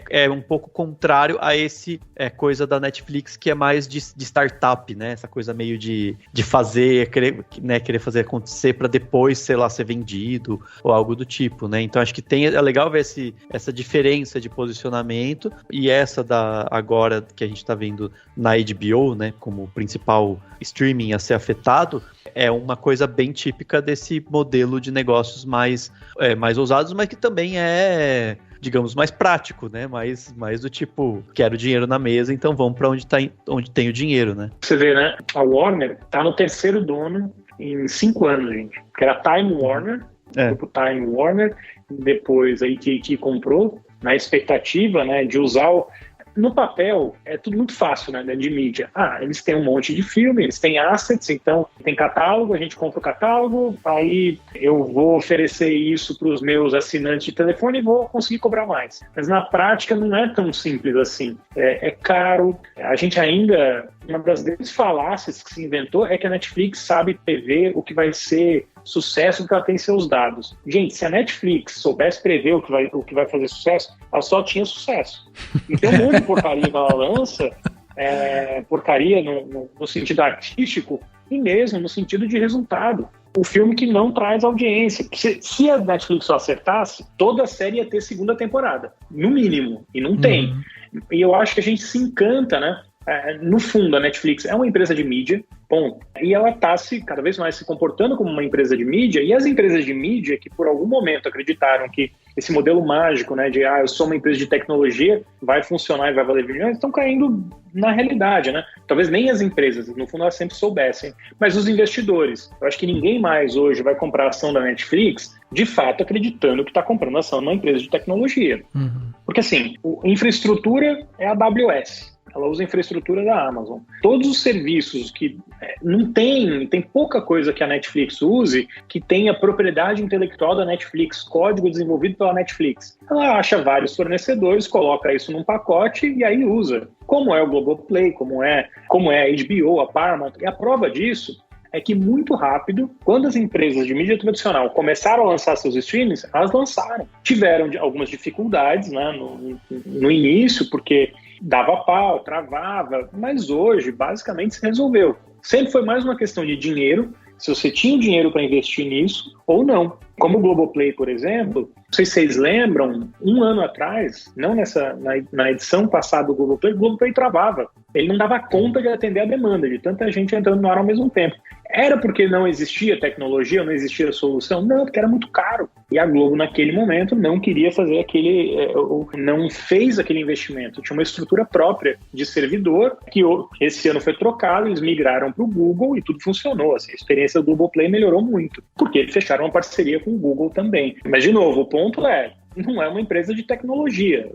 é um pouco contrário a esse coisa da Netflix, que é mais de startup, né? Essa coisa meio de fazer, querer fazer acontecer para depois, sei lá, ser vendido ou algo do tipo, né? Então acho que é legal ver essa diferença de posicionamento, e essa agora que a gente tá vendo na HBO, né, como principal streaming a ser afetado, é uma coisa bem típica desse modelo de negócios mais ousados, mas que também digamos, mais prático, né? Mais do tipo, quero dinheiro na mesa, então vamos para onde tem o dinheiro, né? Você vê, né? A Warner tá no terceiro dono em 5 anos, gente. Que era Time Warner, tipo Time Warner, depois a AT&T comprou, na expectativa, né, de usar no papel, é tudo muito fácil, né, de mídia. Eles têm um monte de filme, eles têm assets, então tem catálogo, a gente compra o catálogo, aí eu vou oferecer isso para os meus assinantes de telefone e vou conseguir cobrar mais. Mas na prática não é tão simples assim. É caro. A gente ainda, uma das grandes falácias que se inventou é que a Netflix sabe prever o que vai ser sucesso porque ela tem seus dados. Gente, se a Netflix soubesse prever o que vai fazer sucesso, ela só tinha sucesso. E tem um monte de porcaria que ela lança, porcaria no sentido artístico e mesmo no sentido de resultado. O filme que não traz audiência. Se a Netflix só acertasse, toda a série ia ter segunda temporada, no mínimo, e não tem. E eu acho que a gente se encanta, né? No fundo, a Netflix é uma empresa de mídia, ponto. E ela está cada vez mais se comportando como uma empresa de mídia, e as empresas de mídia que por algum momento acreditaram que esse modelo mágico, né, de eu sou uma empresa de tecnologia, vai funcionar e vai valer bilhões, estão caindo na realidade, né? Talvez nem as empresas, no fundo elas sempre soubessem, mas os investidores. Eu acho que ninguém mais hoje vai comprar a ação da Netflix de fato acreditando que está comprando a ação de uma empresa de tecnologia. Porque assim, a infraestrutura é a AWS. Ela usa a infraestrutura da Amazon. Todos os serviços que não tem pouca coisa que a Netflix use que tenha propriedade intelectual da Netflix, código desenvolvido pela Netflix. Ela acha vários fornecedores, coloca isso num pacote e aí usa. Como é o Globoplay, como é a HBO, a Paramount. E a prova disso é que muito rápido, quando as empresas de mídia tradicional começaram a lançar seus streamings, elas lançaram. Tiveram algumas dificuldades, né, no início, porque dava pau, travava, mas hoje basicamente se resolveu. Sempre foi mais uma questão de dinheiro, se você tinha dinheiro para investir nisso ou não. Como o Globoplay, por exemplo, não sei se vocês lembram, 1 ano atrás, não na edição passada do Globoplay, o Globoplay travava. Ele não dava conta de atender a demanda de tanta gente entrando no ar ao mesmo tempo. Era porque não existia tecnologia, não existia solução? Não, porque era muito caro. E a Globo, naquele momento, não queria fazer não fez aquele investimento. Tinha uma estrutura própria de servidor, que esse ano foi trocado, eles migraram para o Google e tudo funcionou. Assim, a experiência do Globoplay melhorou muito, porque eles fecharam uma parceria com o Google também. Mas, de novo, o ponto não é uma empresa de tecnologia,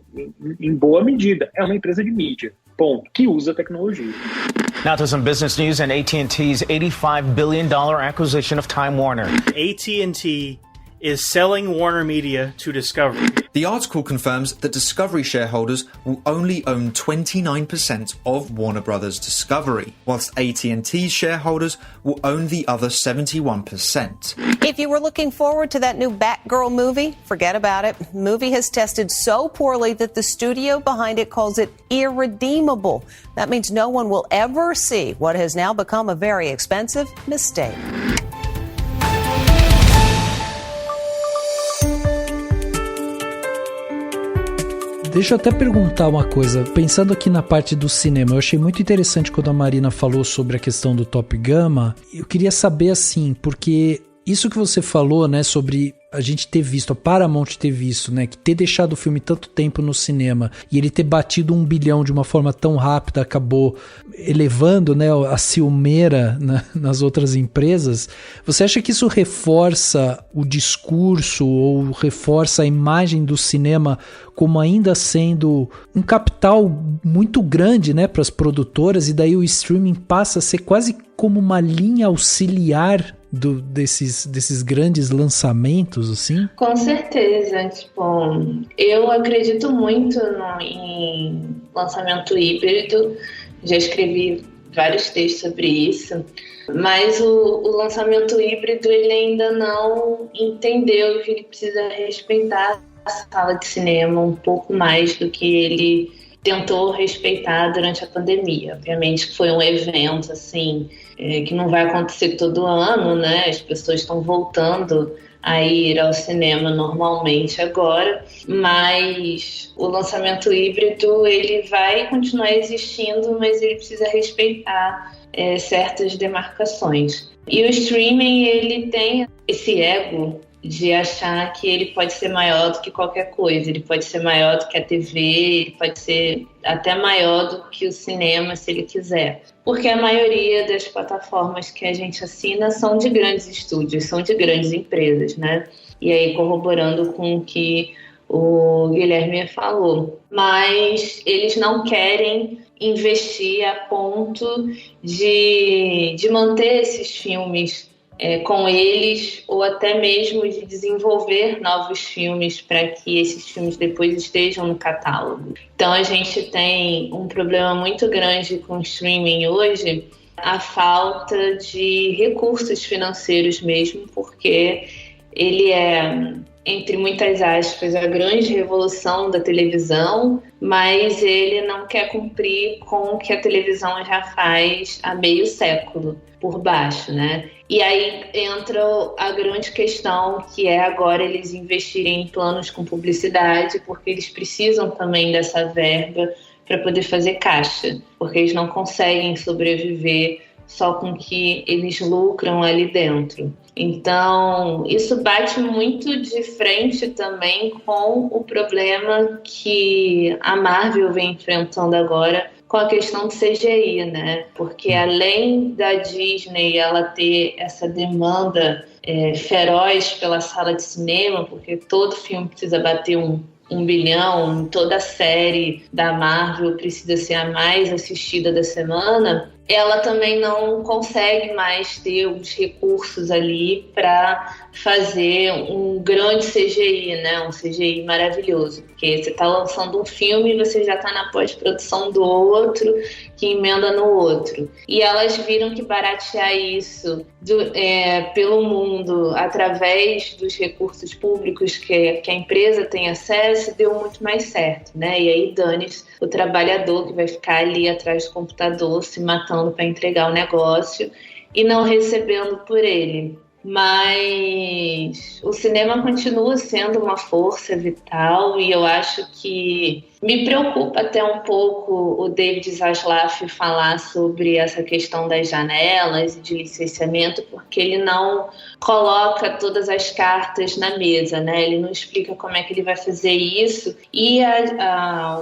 em boa medida, é uma empresa de mídia, ponto, que usa tecnologia. Now to some business news and AT&T's $85 billion acquisition of Time Warner. AT&T is selling Warner Media to Discovery. The article confirms that Discovery shareholders will only own 29% of Warner Bros. Discovery, whilst AT&T shareholders will own the other 71%. If you were looking forward to that new Batgirl movie, forget about it. The movie has tested so poorly that the studio behind it calls it irredeemable. That means no one will ever see what has now become a very expensive mistake. Deixa eu até perguntar uma coisa, pensando aqui na parte do cinema, eu achei muito interessante quando a Marina falou sobre a questão do Top Gama. Eu queria saber assim, porque isso que você falou, né, sobre a gente ter visto, a Paramount ter visto, né, que ter deixado o filme tanto tempo no cinema e ele ter batido 1 bilhão de uma forma tão rápida acabou elevando, né, a ciumeira nas outras empresas. Você acha que isso reforça o discurso ou reforça a imagem do cinema como ainda sendo um capital muito grande, né, para as produtoras, e daí o streaming passa a ser quase como uma linha auxiliar desses grandes lançamentos, assim? Com certeza, eu acredito muito em lançamento híbrido, já escrevi vários textos sobre isso, mas o lançamento híbrido ele ainda não entendeu que ele precisa respeitar a sala de cinema um pouco mais do que ele tentou respeitar durante a pandemia. Obviamente que foi um evento assim, que não vai acontecer todo ano, né? As pessoas estão voltando a ir ao cinema normalmente agora, mas o lançamento híbrido ele vai continuar existindo, mas ele precisa respeitar certas demarcações. E o streaming ele tem esse ego de achar que ele pode ser maior do que qualquer coisa, ele pode ser maior do que a TV, ele pode ser até maior do que o cinema, se ele quiser. Porque a maioria das plataformas que a gente assina são de grandes estúdios, são de grandes empresas, né? E aí, corroborando com o que o Guilherme falou. Mas eles não querem investir a ponto de manter esses filmes com eles, ou até mesmo de desenvolver novos filmes para que esses filmes depois estejam no catálogo. Então a gente tem um problema muito grande com o streaming hoje, a falta de recursos financeiros mesmo, porque ele é, entre muitas aspas, a grande revolução da televisão, mas ele não quer cumprir com o que a televisão já faz há meio século por baixo, né? E aí entra a grande questão, que é agora eles investirem em planos com publicidade, porque eles precisam também dessa verba para poder fazer caixa, porque eles não conseguem sobreviver só com o que eles lucram ali dentro. Então, isso bate muito de frente também com o problema que a Marvel vem enfrentando agora com a questão do CGI, né? Porque além da Disney ela ter essa demanda feroz pela sala de cinema, porque todo filme precisa bater um bilhão, toda a série da Marvel precisa ser a mais assistida da semana, ela também não consegue mais ter os recursos ali para fazer um grande CGI, né? Um CGI maravilhoso, porque você está lançando um filme e você já está na pós-produção do outro, que emenda no outro. E elas viram que baratear isso pelo mundo através dos recursos públicos que a empresa tem acesso deu muito mais certo, né? E aí dane-se o trabalhador que vai ficar ali atrás do computador se matando para entregar o negócio e não recebendo por ele. Mas o cinema continua sendo uma força vital e eu acho que me preocupa até um pouco o David Zaslav falar sobre essa questão das janelas e de licenciamento, porque ele não coloca todas as cartas na mesa, né? Ele não explica como é que ele vai fazer isso e a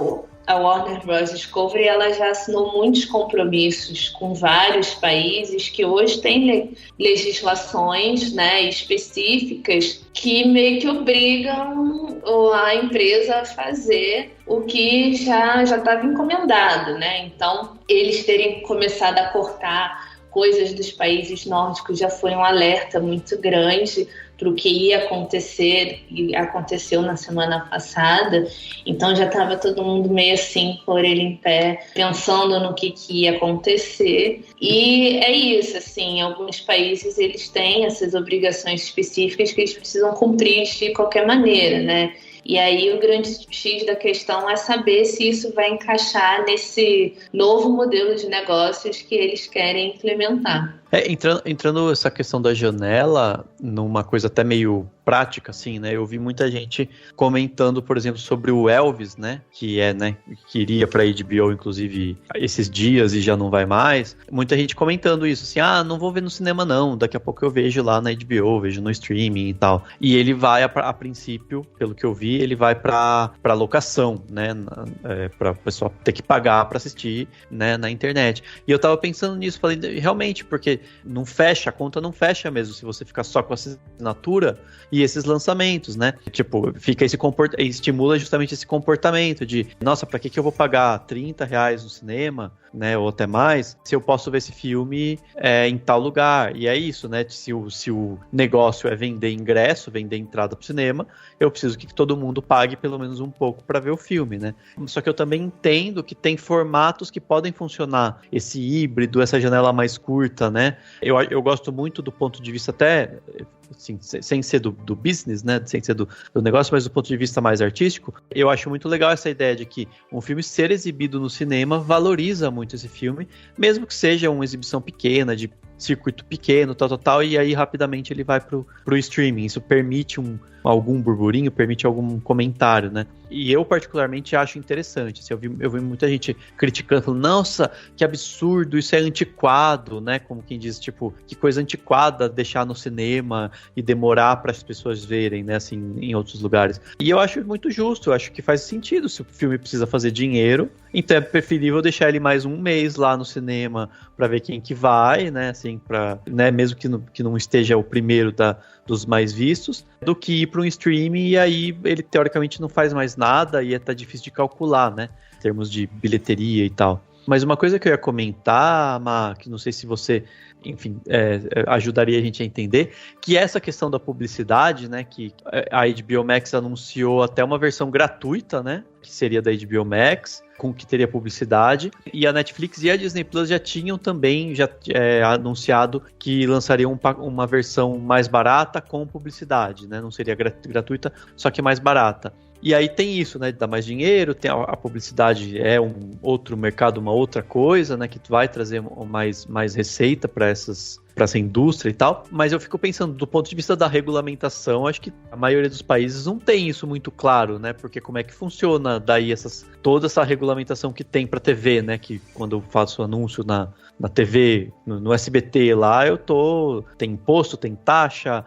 Warner Bros. Discovery ela já assinou muitos compromissos com vários países que hoje têm legislações, né, específicas que meio que obrigam a empresa a fazer o que já estava encomendado, né? Então, eles terem começado a cortar coisas dos países nórdicos já foi um alerta muito grande para o que ia acontecer, e aconteceu na semana passada. Então já estava todo mundo meio assim, com a orelha em pé, pensando no que ia acontecer. E é isso, assim, alguns países eles têm essas obrigações específicas que eles precisam cumprir de qualquer maneira, né? E aí o grande X da questão é saber se isso vai encaixar nesse novo modelo de negócios que eles querem implementar. Entrando essa questão da janela, numa coisa até meio prática, assim, né? Eu vi muita gente comentando, por exemplo, sobre o Elvis, né? Que iria pra HBO, inclusive, esses dias e já não vai mais. Muita gente comentando isso, assim, não vou ver no cinema não, daqui a pouco eu vejo lá na HBO, vejo no streaming e tal. E ele vai, a princípio, pelo que eu vi, ele vai pra locação, né? Pra pessoa ter que pagar pra assistir, né? Na internet. E eu tava pensando nisso, falei, realmente, porque não fecha, a conta não fecha mesmo, se você ficar só com a assinatura e esses lançamentos, né? Tipo, fica estimula justamente esse comportamento de, nossa, pra que eu vou pagar R$30 no cinema, né? Ou até mais, se eu posso ver esse filme em tal lugar. E é isso, né? Se o negócio é vender ingresso, vender entrada pro cinema, eu preciso que todo mundo pague pelo menos um pouco pra ver o filme, né? Só que eu também entendo que tem formatos que podem funcionar, esse híbrido, essa janela mais curta, né? Eu gosto muito do ponto de vista até, assim, sem ser do business, né? Sem ser do negócio, mas do ponto de vista mais artístico, eu acho muito legal essa ideia de que um filme ser exibido no cinema valoriza muito esse filme, mesmo que seja uma exibição pequena, de circuito pequeno, tal, e aí rapidamente ele vai pro streaming. Isso permite algum burburinho, permite algum comentário, né? E eu particularmente acho interessante. Assim, eu vi muita gente criticando, falando, nossa, que absurdo, isso é antiquado, né? Como quem diz, tipo, que coisa antiquada deixar no cinema e demorar para as pessoas verem, né? Assim, em outros lugares. E eu acho muito justo, eu acho que faz sentido se o filme precisa fazer dinheiro, então é preferível deixar ele mais um mês lá no cinema para ver quem que vai, né? Assim, né? Mesmo que não esteja o primeiro dos mais vistos, do que ir para um streaming e aí ele teoricamente não faz mais nada e tá difícil de calcular, né? Em termos de bilheteria e tal. Mas uma coisa que eu ia comentar, Má, que não sei se você, enfim, ajudaria a gente a entender, que é essa questão da publicidade, né? Que a HBO Max anunciou até uma versão gratuita, né? Que seria da HBO Max, com que teria publicidade, e a Netflix e a Disney Plus já tinham também anunciado que lançariam uma versão mais barata com publicidade, né? Não seria gratuita, só que mais barata. E aí tem isso, né? Dá mais dinheiro, tem a publicidade é um outro mercado, uma outra coisa, né? Que vai trazer mais receita para essa indústria e tal. Mas eu fico pensando, do ponto de vista da regulamentação, acho que a maioria dos países não tem isso muito claro, né? Porque como é que funciona daí toda essa regulamentação que tem para TV, né? Que quando eu faço anúncio na TV, no SBT lá, tem imposto, tem taxa.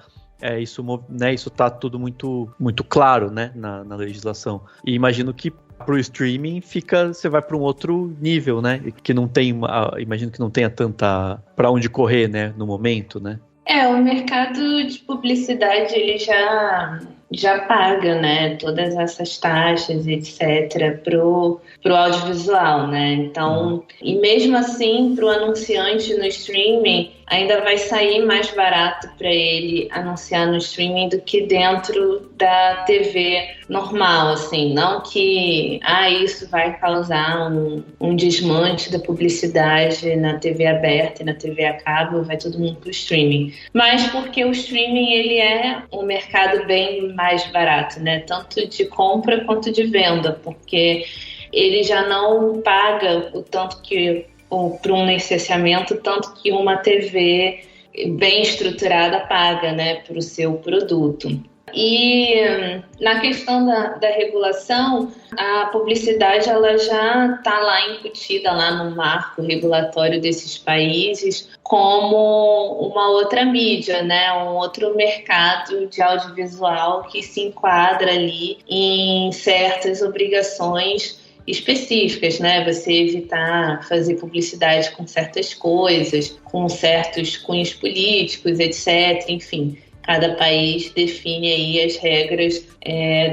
Isso tá tudo muito, muito claro, né, na legislação. E imagino que pro streaming você vai para um outro nível, né, que não tem, imagino que não tenha tanta para onde correr, né, no momento, né. O mercado de publicidade, ele já paga, né, todas essas taxas, etc, pro audiovisual, né, então, e mesmo assim, pro anunciante no streaming, ainda vai sair mais barato para ele anunciar no streaming do que dentro da TV normal, assim, não que isso vai causar um desmanche da publicidade na TV aberta e na TV a cabo, vai todo mundo pro streaming, mas porque o streaming ele é um mercado bem mais barato, né, tanto de compra quanto de venda, porque ele já não paga o tanto que para um licenciamento, tanto que uma TV bem estruturada paga, né, para o seu produto. E na questão da regulação, a publicidade ela já está lá incutida lá no marco regulatório desses países como uma outra mídia, né, um outro mercado de audiovisual que se enquadra ali em certas obrigações específicas, né? Você evitar fazer publicidade com certas coisas, com certos cunhos políticos, etc. Enfim, cada país define aí as regras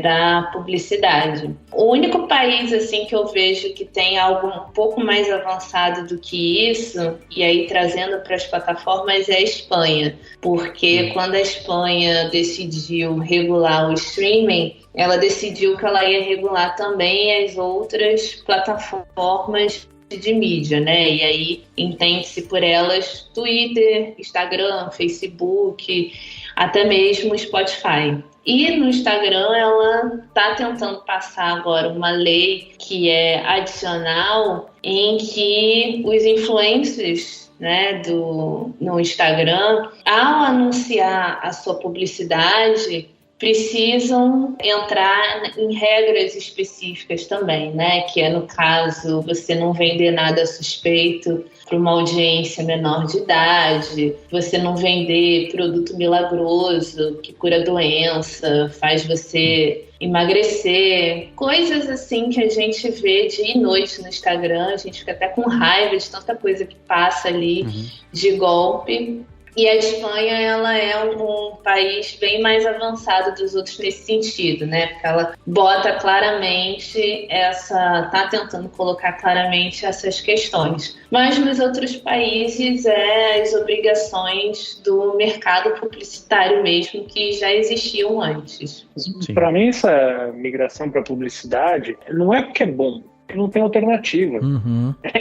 da publicidade. O único país assim que eu vejo que tem algo um pouco mais avançado do que isso, e aí trazendo para as plataformas, é a Espanha, porque quando a Espanha decidiu regular o streaming, ela decidiu que ela ia regular também as outras plataformas de mídia, né? E aí entende-se por elas Twitter, Instagram, Facebook, até mesmo Spotify. E no Instagram ela está tentando passar agora uma lei que é adicional em que os influencers né, no Instagram, ao anunciar a sua publicidade, precisam entrar em regras específicas também, né? Que é, no caso, você não vender nada suspeito para uma audiência menor de idade, você não vender produto milagroso que cura doença, faz você emagrecer, coisas assim que a gente vê dia e noite no Instagram, a gente fica até com raiva de tanta coisa que passa ali de golpe. E a Espanha, ela é um país bem mais avançado dos outros nesse sentido, né? Porque ela bota claramente tá tentando colocar claramente essas questões. Mas nos outros países as obrigações do mercado publicitário mesmo, que já existiam antes. Para mim, essa migração para publicidade não é porque é bom, não tem alternativa.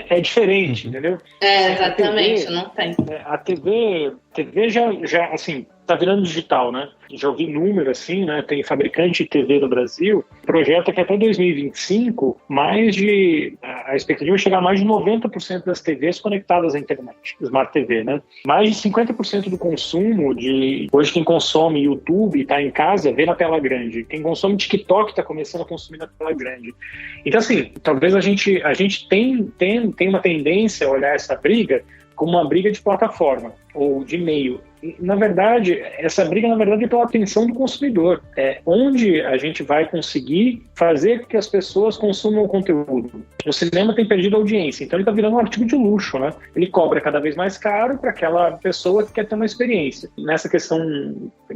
É diferente, entendeu? Exatamente, não tem. A TV já assim, tá virando digital, né? Já ouvi número assim, né? Tem fabricante de TV no Brasil, projeta que até 2025, a expectativa é chegar a mais de 90% das TVs conectadas à internet, Smart TV, né? Mais de 50% do consumo hoje quem consome YouTube, tá em casa, vê na tela grande. Quem consome TikTok tá começando a consumir na tela grande. Então, assim, talvez a gente tem uma tendência a olhar essa briga como uma briga de plataforma ou de meio. E, na verdade, essa briga, é pela atenção do consumidor. É onde a gente vai conseguir fazer com que as pessoas consumam o conteúdo. O cinema tem perdido audiência, então ele está virando um artigo de luxo, né? Ele cobra cada vez mais caro para aquela pessoa que quer ter uma experiência. Nessa questão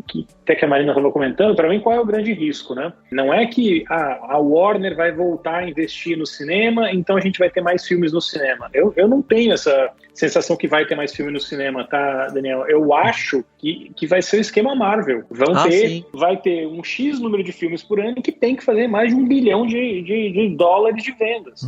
que até que a Marina estava comentando, para mim, qual é o grande risco, né? Não é que a Warner vai voltar a investir no cinema, então a gente vai ter mais filmes no cinema. Eu não tenho essa sensação que vai ter mais filme no cinema, tá, Daniel? Eu acho que vai ser o esquema Marvel. Vai ter um X número de filmes por ano que tem que fazer mais de $1 bilhão de dólares de vendas.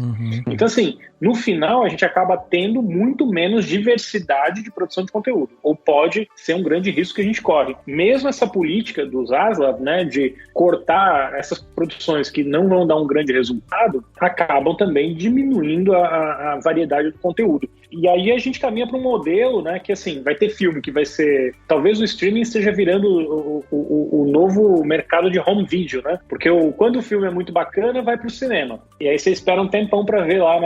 Então, assim, no final a gente acaba tendo muito menos diversidade de produção de conteúdo. Ou pode ser um grande risco que a gente corre. Mesmo essa política dos Zaslav, né, de cortar essas produções que não vão dar um grande resultado, acabam também diminuindo a variedade do conteúdo. E aí a gente caminha para um modelo, né, que assim, vai ter filme que vai ser... Talvez o streaming esteja virando o novo mercado de home video, né? Porque quando o filme é muito bacana, vai para o cinema. E aí você espera um tempão para ver lá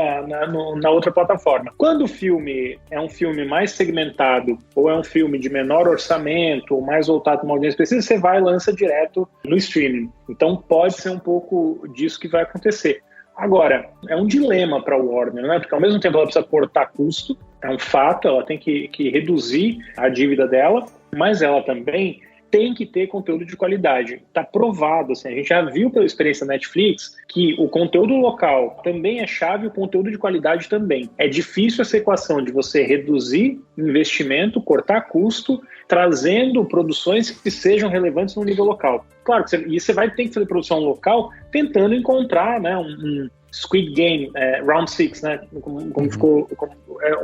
na outra plataforma. Quando o filme é um filme mais segmentado, ou é um filme de menor orçamento, ou mais voltado para uma audiência específica, você vai e lança direto no streaming. Então pode ser um pouco disso que vai acontecer. Agora, é um dilema para a Warner, né? Porque ao mesmo tempo ela precisa cortar custo, é um fato, ela tem que reduzir a dívida dela, mas ela também tem que ter conteúdo de qualidade. Está provado, assim, a gente já viu pela experiência da Netflix que o conteúdo local também é chave, o conteúdo de qualidade também. É difícil essa equação de você reduzir investimento, cortar custo, trazendo produções que sejam relevantes no nível local. Claro, você vai ter que fazer produção local tentando encontrar, né, um Squid Game, Round 6, né? Como ficou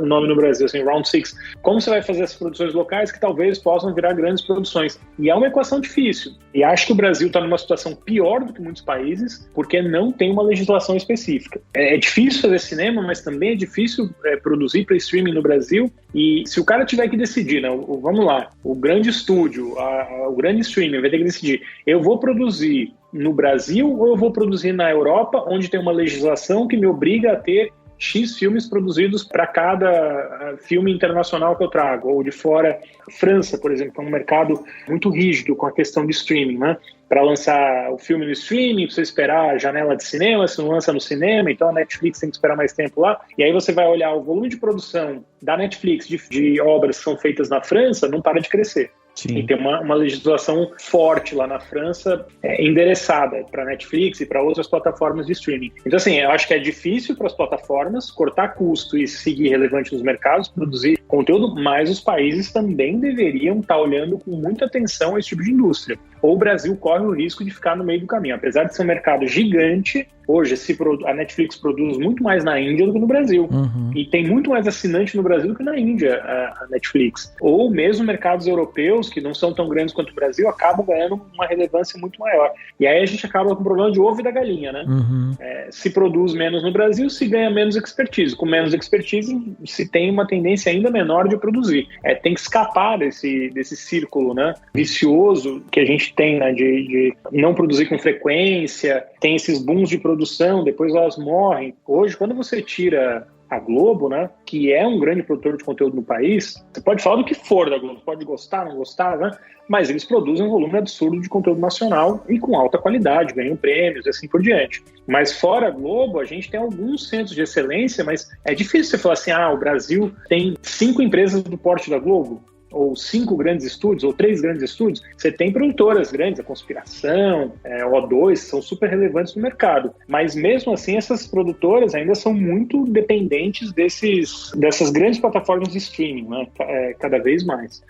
o nome no Brasil, assim, Round 6. Como você vai fazer essas produções locais que talvez possam virar grandes produções? E é uma equação difícil. E acho que o Brasil está numa situação pior do que muitos países, porque não tem uma legislação específica. É difícil fazer cinema, mas também é difícil produzir para streaming no Brasil. E se o cara tiver que decidir, né, vamos lá, o grande estúdio, o grande streaming vai ter que decidir, eu vou produzir no Brasil ou eu vou produzir na Europa, onde tem uma legislação que me obriga a ter X filmes produzidos para cada filme internacional que eu trago, ou de fora. França, por exemplo, é um mercado muito rígido com a questão de streaming, né? Para lançar o filme no streaming, precisa esperar a janela de cinema, se não lança no cinema, então a Netflix tem que esperar mais tempo lá. E aí você vai olhar o volume de produção da Netflix de obras que são feitas na França, não para de crescer. Sim. E tem uma legislação forte lá na França, endereçada para a Netflix e para outras plataformas de streaming. Então, assim, eu acho que é difícil para as plataformas cortar custo e seguir relevante nos mercados, produzir conteúdo, mas os países também deveriam estar olhando com muita atenção a esse tipo de indústria. Ou o Brasil corre o risco de ficar no meio do caminho. Apesar de ser um mercado gigante, hoje a Netflix produz muito mais na Índia do que no Brasil. E tem muito mais assinante no Brasil do que na Índia, a Netflix. Ou mesmo mercados europeus, que não são tão grandes quanto o Brasil, acabam ganhando uma relevância muito maior. E aí a gente acaba com o problema de ovo e da galinha, né? Se produz menos no Brasil, se ganha menos expertise. Com menos expertise, se tem uma tendência ainda menor de produzir. Tem que escapar desse círculo, né, vicioso que a gente tem, né, de não produzir com frequência, tem esses booms de produção, depois elas morrem. Hoje, quando você tira a Globo, né, que é um grande produtor de conteúdo no país, você pode falar do que for da Globo, pode gostar, não gostar, né, mas eles produzem um volume absurdo de conteúdo nacional e com alta qualidade, ganham prêmios e assim por diante. Mas fora a Globo, a gente tem alguns centros de excelência, mas é difícil você falar assim, o Brasil tem 5 empresas do porte da Globo, ou 5 grandes estúdios, ou 3 grandes estúdios. Você tem produtoras grandes, a Conspiração, O2, são super relevantes no mercado. Mas mesmo assim, essas produtoras ainda são muito dependentes dessas grandes plataformas de streaming, né? Cada vez mais.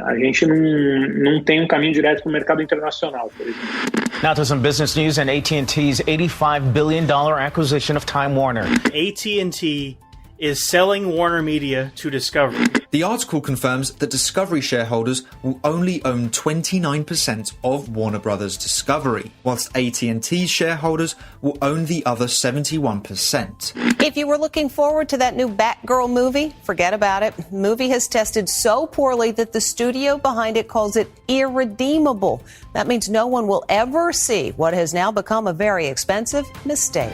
A gente não tem um caminho direto para o mercado internacional, por exemplo. Now to some business news and AT&T's $85 billion acquisition of Time Warner. AT&T is selling Warner Media to Discovery. The article confirms that Discovery shareholders will only own 29% of Warner Bros. Discovery, whilst AT&T's shareholders will own the other 71%. If you were looking forward to that new Batgirl movie, forget about it. The movie has tested so poorly that the studio behind it calls it irredeemable. That means no one will ever see what has now become a very expensive mistake.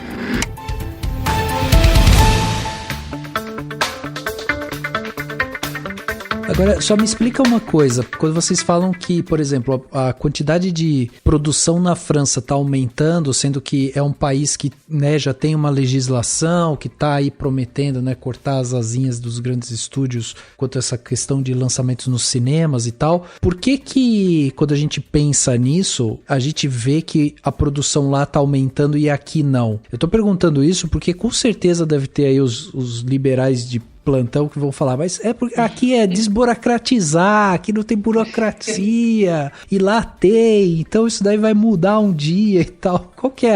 Agora, só me explica uma coisa. Quando vocês falam que, por exemplo, a quantidade de produção na França está aumentando, sendo que é um país que, né, já tem uma legislação, que está aí prometendo, né, cortar as asinhas dos grandes estúdios quanto a essa questão de lançamentos nos cinemas e tal. Por que quando a gente pensa nisso, a gente vê que a produção lá está aumentando e aqui não? Eu tô perguntando isso porque com certeza deve ter aí os liberais de plantão que vão falar, mas porque aqui é desburocratizar, aqui não tem burocracia, e lá tem, então isso daí vai mudar um dia e tal. Qual que é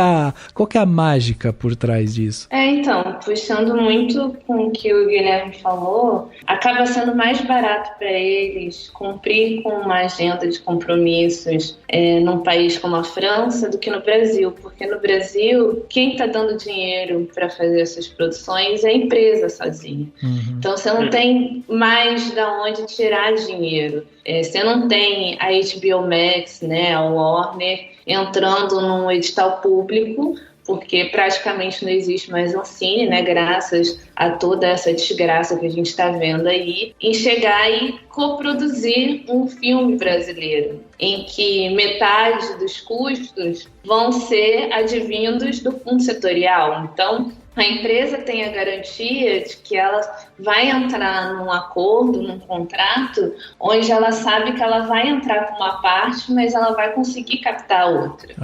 a mágica por trás disso? Então, puxando muito com o que o Guilherme falou, acaba sendo mais barato para eles cumprir com uma agenda de compromissos num país como a França do que no Brasil, porque no Brasil, quem está dando dinheiro para fazer essas produções é a empresa sozinha. Então você não tem mais de onde tirar dinheiro. Você não tem a HBO Max, né, a Warner, entrando num edital público, porque praticamente não existe mais um cine, né, graças a toda essa desgraça que a gente está vendo aí, em chegar e coproduzir um filme brasileiro, em que metade dos custos vão ser advindos do fundo setorial. Então, a empresa tem a garantia de que ela vai entrar num acordo, num contrato, onde ela sabe que ela vai entrar com uma parte, mas ela vai conseguir captar a outra.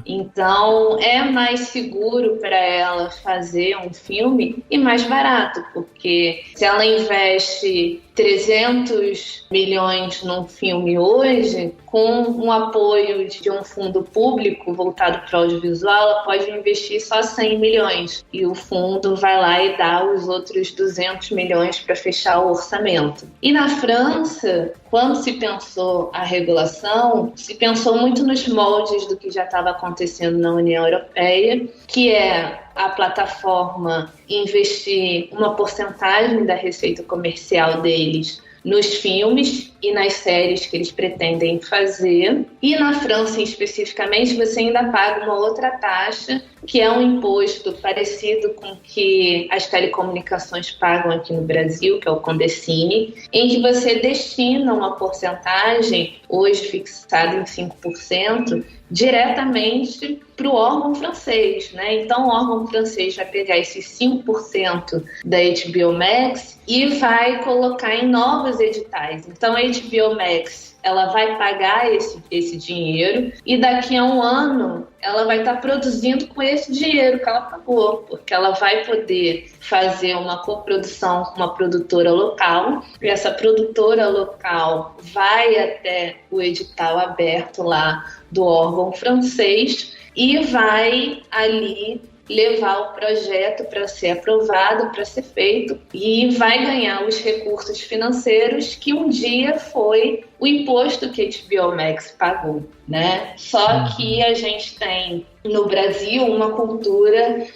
Então, é mais seguro para ela fazer um filme e mais barato, porque se ela investe 300 milhões num filme hoje, com um apoio de um fundo público voltado para o audiovisual, ela pode investir só 100 milhões. E o fundo vai lá e dá os outros 200 milhões para fechar o orçamento. E na França, quando se pensou a regulação, se pensou muito nos moldes do que já estava acontecendo na União Europeia, que é a plataforma investir uma porcentagem da receita comercial deles nos filmes e nas séries que eles pretendem fazer. E na França, especificamente, você ainda paga uma outra taxa, que é um imposto parecido com o que as telecomunicações pagam aqui no Brasil, que é o Condecine, em que você destina uma porcentagem, hoje fixada em 5%, diretamente para o órgão francês, né? Então o órgão francês vai pegar esses 5% da HBO Max e vai colocar em novos editais. Então a HBO Max, ela vai pagar esse dinheiro e daqui a um ano ela vai estar produzindo com esse dinheiro que ela pagou, porque ela vai poder fazer uma coprodução com uma produtora local, e essa produtora local vai até o edital aberto lá do órgão francês e vai ali levar o projeto para ser aprovado, para ser feito, e vai ganhar os recursos financeiros que um dia foi o imposto que a HBO Max pagou, né? Só que a gente tem no Brasil uma cultura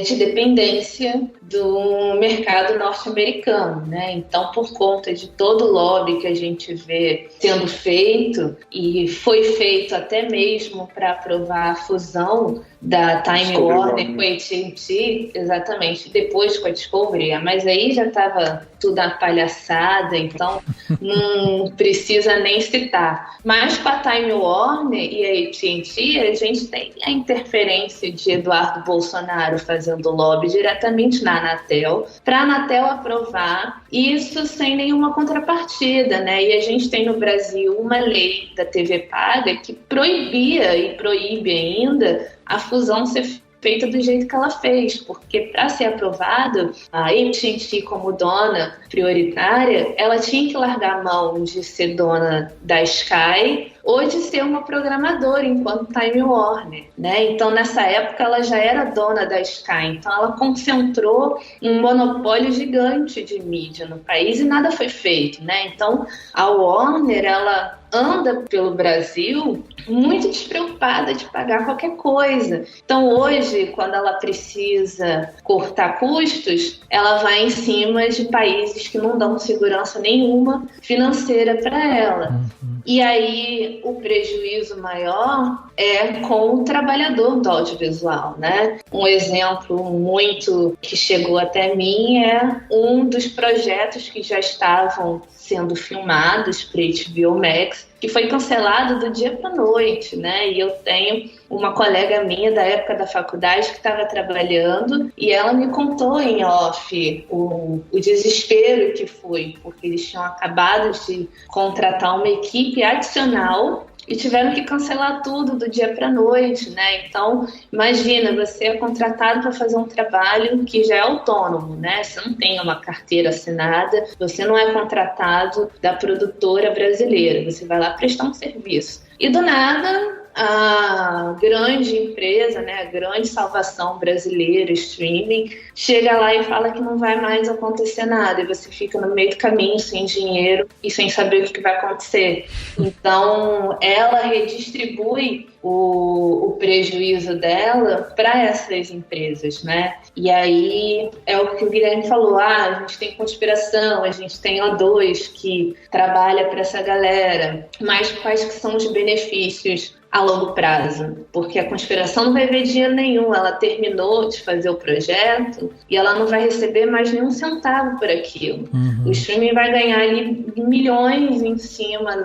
de dependência do mercado norte-americano, né? Então, por conta de todo o lobby que a gente vê sendo feito, e foi feito até mesmo para aprovar a fusão da Time Warner com a AT&T, exatamente, depois com a Discovery, mas aí já estava tudo uma palhaçada, então não precisa nem citar. Mas com a Time Warner e a AT&T, a gente tem a interferência de Eduardo Bolsonaro fazendo lobby diretamente na Anatel, para a Anatel aprovar isso sem nenhuma contrapartida, né? E a gente tem no Brasil uma lei da TV paga que proibia e proíbe ainda a fusão ser feita do jeito que ela fez, porque para ser aprovado, a AT&T como dona prioritária, ela tinha que largar a mão de ser dona da Sky ou de ser uma programadora enquanto Time Warner, né? Então, nessa época, ela já era dona da Sky, então ela concentrou um monopólio gigante de mídia no país e nada foi feito, né? Então, a Warner, ela anda pelo Brasil muito despreocupada de pagar qualquer coisa. Então, hoje, quando ela precisa cortar custos, ela vai em cima de países que não dão segurança nenhuma financeira para ela. E aí, o prejuízo maior é com o trabalhador do audiovisual, né? Um exemplo muito que chegou até mim é um dos projetos que já estavam sendo filmados para HBO Max, que foi cancelado do dia para a noite, né? E eu tenho uma colega minha da época da faculdade que estava trabalhando e ela me contou em off o desespero que foi, porque eles tinham acabado de contratar uma equipe adicional e tiveram que cancelar tudo do dia para a noite, né? Então, imagina, você é contratado para fazer um trabalho que já é autônomo, né? Você não tem uma carteira assinada, você não é contratado da produtora brasileira, você vai lá prestar um serviço. E do nada, a grande empresa, né, a grande salvação brasileira, streaming, chega lá e fala que não vai mais acontecer nada, e você fica no meio do caminho, sem dinheiro e sem saber o que vai acontecer. Então, ela redistribui o prejuízo dela para essas empresas, né? E aí é o que o Guilherme falou, a gente tem conspiração, a gente tem O2 que trabalha para essa galera, mas quais que são os benefícios a longo prazo? Porque a conspiração não vai ver dinheiro nenhum, ela terminou de fazer o projeto e ela não vai receber mais nenhum centavo por aquilo. O streaming vai ganhar ali milhões em cima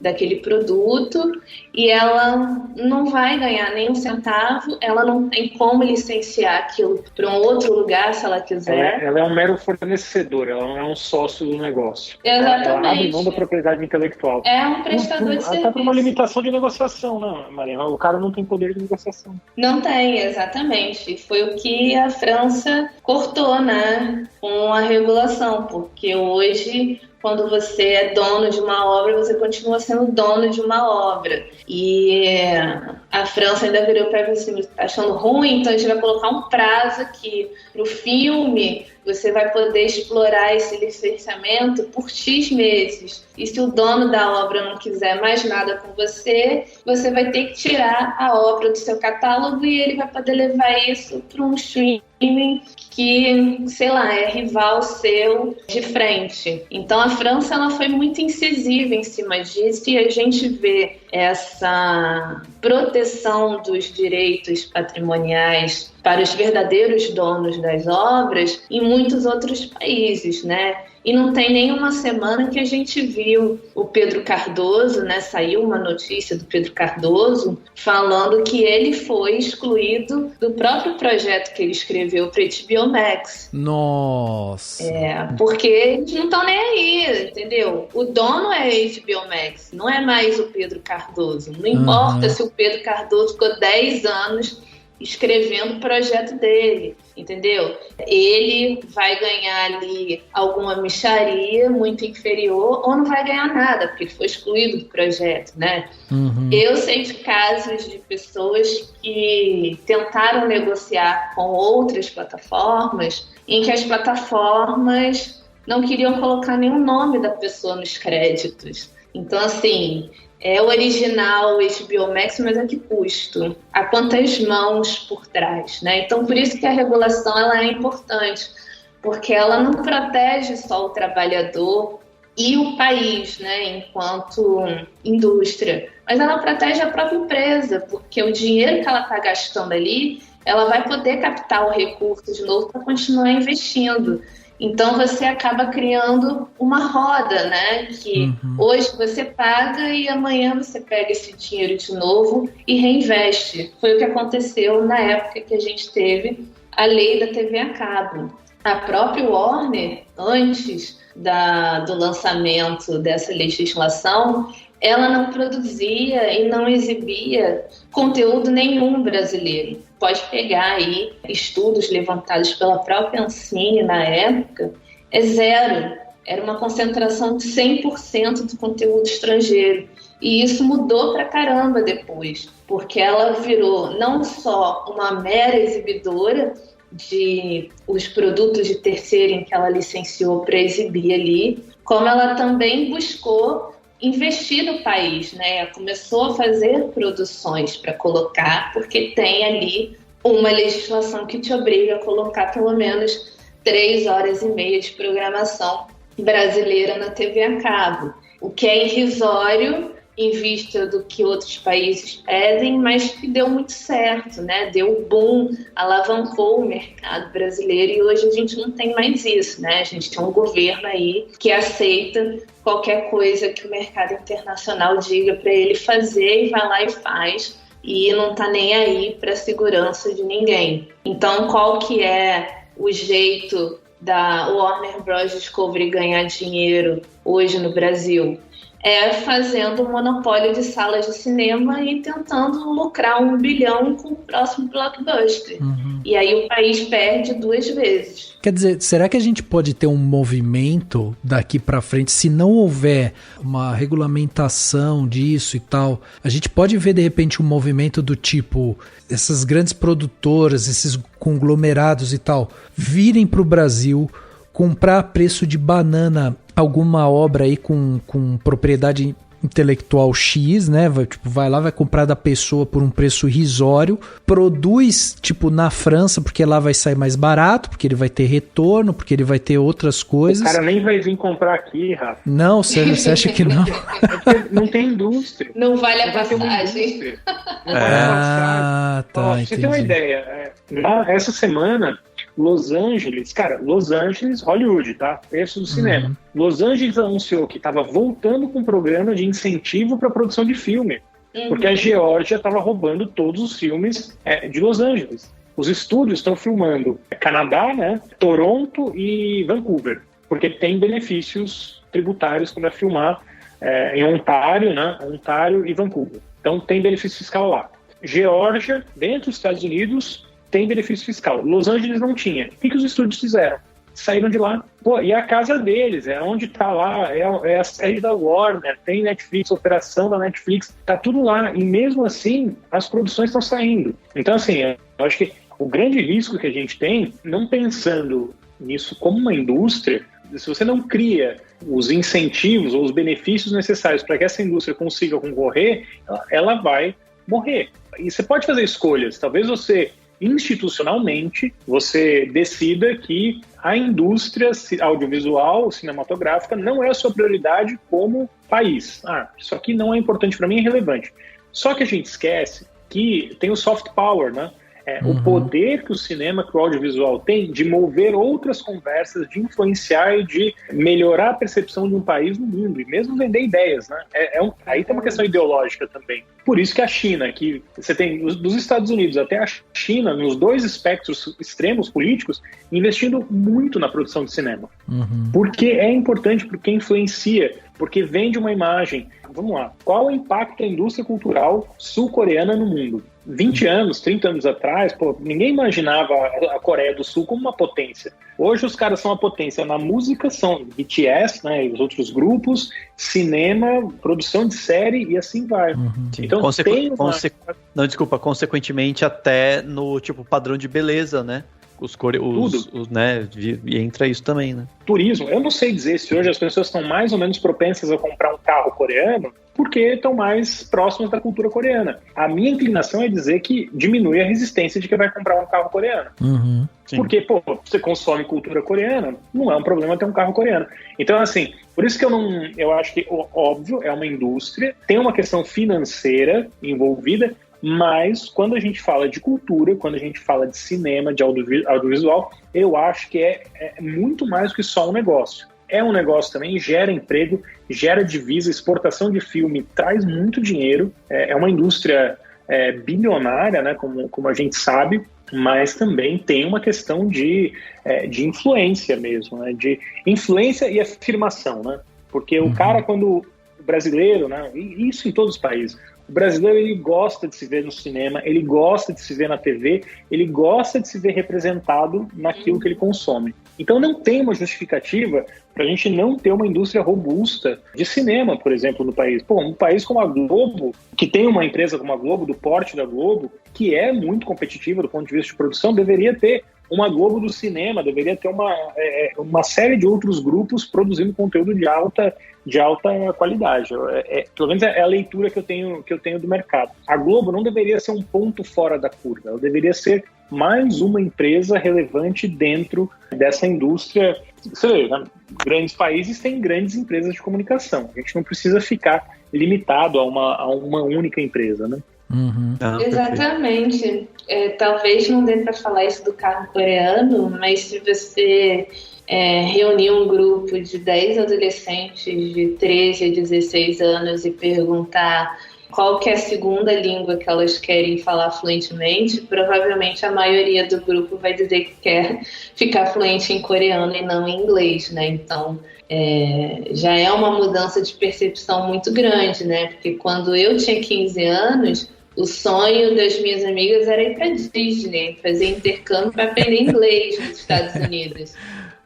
daquele produto e ela não vai ganhar nenhum centavo, ela não tem como licenciar aquilo para um outro lugar se ela quiser. Ela é um mero fornecedor, ela não é um sócio do negócio. Exatamente. Ela abre mão da propriedade intelectual. É um prestador de serviço. Até por uma limitação de negociação, né, Marina? O cara não tem poder de negociação. Não tem, exatamente. Foi o que a França cortou, né, com a regulação, porque hoje, quando você é dono de uma obra, você continua sendo dono de uma obra. E a França ainda virou para assim, tá achando ruim, então a gente vai colocar um prazo aqui pro filme, você vai poder explorar esse licenciamento por X meses. E se o dono da obra não quiser mais nada com você, você vai ter que tirar a obra do seu catálogo e ele vai poder levar isso para um streaming que, sei lá, é rival seu de frente. Então a França, ela foi muito incisiva em cima disso e a gente vê essa proteção dos direitos patrimoniais para os verdadeiros donos das obras em muitos outros países, né? E não tem nenhuma semana que a gente viu o Pedro Cardoso, né? Saiu uma notícia do Pedro Cardoso falando que ele foi excluído do próprio projeto que ele escreveu para HBO Max. Nossa! Porque eles não estão nem aí, entendeu? O dono é HBO Max, não é mais o Pedro Cardoso. Não importa se o Pedro Cardoso ficou 10 anos escrevendo o projeto dele, entendeu? Ele vai ganhar ali alguma mixaria muito inferior ou não vai ganhar nada, porque ele foi excluído do projeto, né? Eu sei de casos de pessoas que tentaram negociar com outras plataformas em que as plataformas não queriam colocar nenhum nome da pessoa nos créditos. Então, assim, é original o HBO Max, mas a que custo? Há quantas mãos por trás, né? Então, por isso que a regulação ela é importante, porque ela não protege só o trabalhador e o país, né, enquanto indústria, mas ela protege a própria empresa, porque o dinheiro que ela está gastando ali, ela vai poder captar o recurso de novo para continuar investindo. Então você acaba criando uma roda, né? Que hoje você paga e amanhã você pega esse dinheiro de novo e reinveste. Foi o que aconteceu na época que a gente teve a lei da TV a cabo. A própria Warner, antes do lançamento dessa legislação, ela não produzia e não exibia conteúdo nenhum brasileiro. Pode pegar aí estudos levantados pela própria Ancine na época, é zero. Era uma concentração de 100% do conteúdo estrangeiro. E isso mudou pra caramba depois, porque ela virou não só uma mera exibidora de os produtos de terceiro em que ela licenciou para exibir ali, como ela também buscou investir no país, né? Começou a fazer produções para colocar, porque tem ali uma legislação que te obriga a colocar pelo menos 3 horas e meia de programação brasileira na TV a cabo, o que é irrisório em vista do que outros países pedem, mas que deu muito certo, né? Deu boom, alavancou o mercado brasileiro e hoje a gente não tem mais isso, né? A gente tem um governo aí que aceita qualquer coisa que o mercado internacional diga para ele fazer e vai lá e faz e não tá nem aí para a segurança de ninguém. Então, qual que é o jeito da Warner Bros. Discovery ganhar dinheiro hoje no Brasil? É fazendo um monopólio de salas de cinema e tentando lucrar 1 bilhão com o próximo blockbuster. E aí o país perde 2 vezes. Quer dizer, será que a gente pode ter um movimento daqui pra frente, se não houver uma regulamentação disso e tal, a gente pode ver de repente um movimento do tipo, essas grandes produtoras, esses conglomerados e tal, virem pro Brasil, comprar a preço de banana alguma obra aí com propriedade intelectual X, né? Vai lá, vai comprar da pessoa por um preço irrisório, produz, tipo, na França, porque lá vai sair mais barato, porque ele vai ter retorno, porque ele vai ter outras coisas. O cara nem vai vir comprar aqui, Rafa. Não, você acha que não? Não tem indústria. Não vale a passagem. Tá, ó, você tem uma ideia, essa semana Los Angeles, Hollywood, tá? Preço do cinema. Los Angeles anunciou que estava voltando com um programa de incentivo para produção de filme, porque a Geórgia estava roubando todos os filmes de Los Angeles. Os estúdios estão filmando Canadá, né? Toronto e Vancouver, porque tem benefícios tributários para filmar em Ontário, né? Ontário e Vancouver. Então tem benefício fiscal lá. Geórgia, dentro dos Estados Unidos, tem benefício fiscal. Los Angeles não tinha. O que os estúdios fizeram? Saíram de lá. Pô, e a casa deles, é onde tá lá, é a sede da Warner, tem Netflix, operação da Netflix, tá tudo lá. E mesmo assim, as produções estão saindo. Então, assim, eu acho que o grande risco que a gente tem, não pensando nisso como uma indústria, se você não cria os incentivos ou os benefícios necessários para que essa indústria consiga concorrer, ela vai morrer. E você pode fazer escolhas. Talvez você institucionalmente, você decida que a indústria audiovisual, cinematográfica, não é a sua prioridade como país. Isso aqui não é importante para mim, é relevante. Só que a gente esquece que tem o soft power, né? O poder que o cinema, que o audiovisual tem de mover outras conversas, de influenciar e de melhorar a percepção de um país no mundo, e mesmo vender ideias, né? Aí tem uma questão ideológica também. Por isso que a China, que você tem dos Estados Unidos até a China, nos 2 espectros extremos políticos, investindo muito na produção de cinema. Porque é importante, porque influencia, porque vende uma imagem. Vamos lá, qual o impacto da indústria cultural sul-coreana no mundo? 20 anos, 30 anos atrás, ninguém imaginava a Coreia do Sul como uma potência. Hoje os caras são uma potência na música, são BTS, né, e os outros grupos, cinema, produção de série e assim vai. Então consequentemente até no tipo padrão de beleza, né? né? E entra isso também, né? Turismo. Eu não sei dizer se hoje as pessoas estão mais ou menos propensas a comprar um carro coreano porque estão mais próximas da cultura coreana. A minha inclinação é dizer que diminui a resistência de quem vai comprar um carro coreano. Uhum. Porque, você consome cultura coreana, não é um problema ter um carro coreano. Então, assim, por isso que eu acho que, óbvio, é uma indústria, tem uma questão financeira envolvida, mas quando a gente fala de cultura, quando a gente fala de cinema, de audiovisual, eu acho que é muito mais do que só um negócio. É um negócio também, gera emprego, gera divisa, exportação de filme, traz muito dinheiro, é uma indústria bilionária, né, como a gente sabe, mas também tem uma questão de influência mesmo, né, de influência e afirmação, né, porque o cara, quando o brasileiro, né, e isso em todos os países, o brasileiro, ele gosta de se ver no cinema, ele gosta de se ver na TV, ele gosta de se ver representado naquilo que ele consome. Então não tem uma justificativa para a gente não ter uma indústria robusta de cinema, por exemplo, no país. Um país como a Globo, que tem uma empresa como a Globo, do porte da Globo, que é muito competitiva do ponto de vista de produção, deveria ter uma Globo do cinema, deveria ter uma série de outros grupos produzindo conteúdo de alta qualidade. Pelo menos é a leitura que eu tenho do mercado. A Globo não deveria ser um ponto fora da curva, ela deveria ser mais uma empresa relevante dentro dessa indústria. Você vê, né? Grandes países têm grandes empresas de comunicação. A gente não precisa ficar limitado a uma única empresa, né? Uhum. Exatamente. Talvez não dê para falar isso do carro coreano, mas se você reunir um grupo de 10 adolescentes de 13 a 16 anos e perguntar qual que é a segunda língua que elas querem falar fluentemente, provavelmente a maioria do grupo vai dizer que quer ficar fluente em coreano e não em inglês, né? Então, já é uma mudança de percepção muito grande, né? Porque quando eu tinha 15 anos, o sonho das minhas amigas era ir para Disney, fazer intercâmbio para aprender inglês nos Estados Unidos.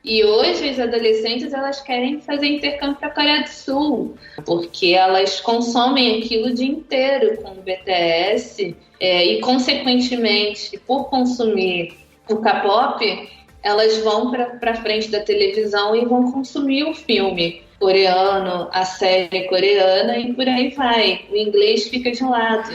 E hoje as adolescentes elas querem fazer intercâmbio para a Coreia do Sul, porque elas consomem aquilo o dia inteiro com o BTS e, consequentemente, por consumir o K-pop, elas vão para frente da televisão e vão consumir o filme coreano, a série coreana e por aí vai. O inglês fica de lado.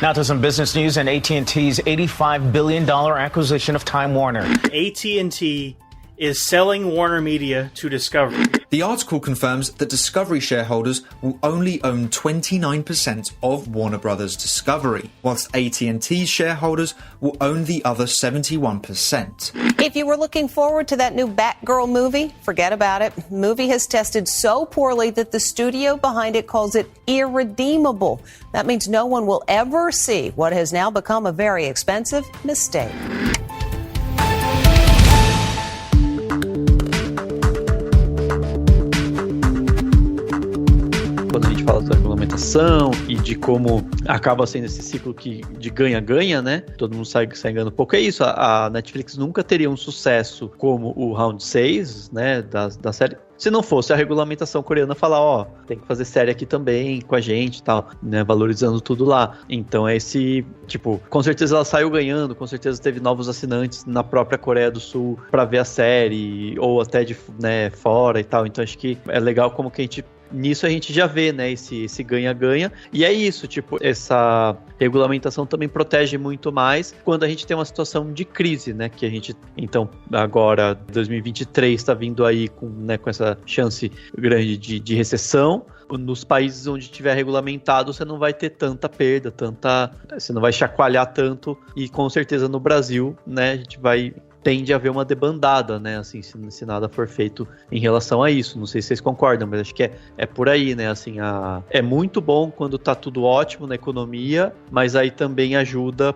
Now to some business news and AT&T's $85 billion acquisition of Time Warner. AT&T is selling Warner Media to Discovery. The article confirms that Discovery shareholders will only own 29% of Warner Bros. Discovery, whilst AT&T's shareholders will own the other 71%. If you were looking forward to that new Batgirl movie, forget about it. The movie has tested so poorly that the studio behind it calls it irredeemable. That means no one will ever see what has now become a very expensive mistake. Quando a gente fala da regulamentação e de como acaba sendo esse ciclo de ganha-ganha, né? Todo mundo sai ganhando um pouco. É isso, a Netflix nunca teria um sucesso como o Round 6, né, da série, se não fosse a regulamentação coreana falar, tem que fazer série aqui também com a gente e tal, né, valorizando tudo lá. Então é esse, com certeza ela saiu ganhando, com certeza teve novos assinantes na própria Coreia do Sul pra ver a série, ou até de fora e tal. Então acho que é legal como que nisso a gente já vê, né, esse ganha-ganha, e é isso, essa regulamentação também protege muito mais quando a gente tem uma situação de crise, né, que a gente, então, agora, 2023 está vindo aí com essa chance grande de recessão. Nos países onde tiver regulamentado, você não vai ter tanta perda, você não vai chacoalhar tanto, e com certeza no Brasil, né, a gente tende a haver uma debandada, né, assim, se nada for feito em relação a isso. Não sei se vocês concordam, mas acho que é por aí, né, assim, é muito bom quando tá tudo ótimo na economia, mas aí também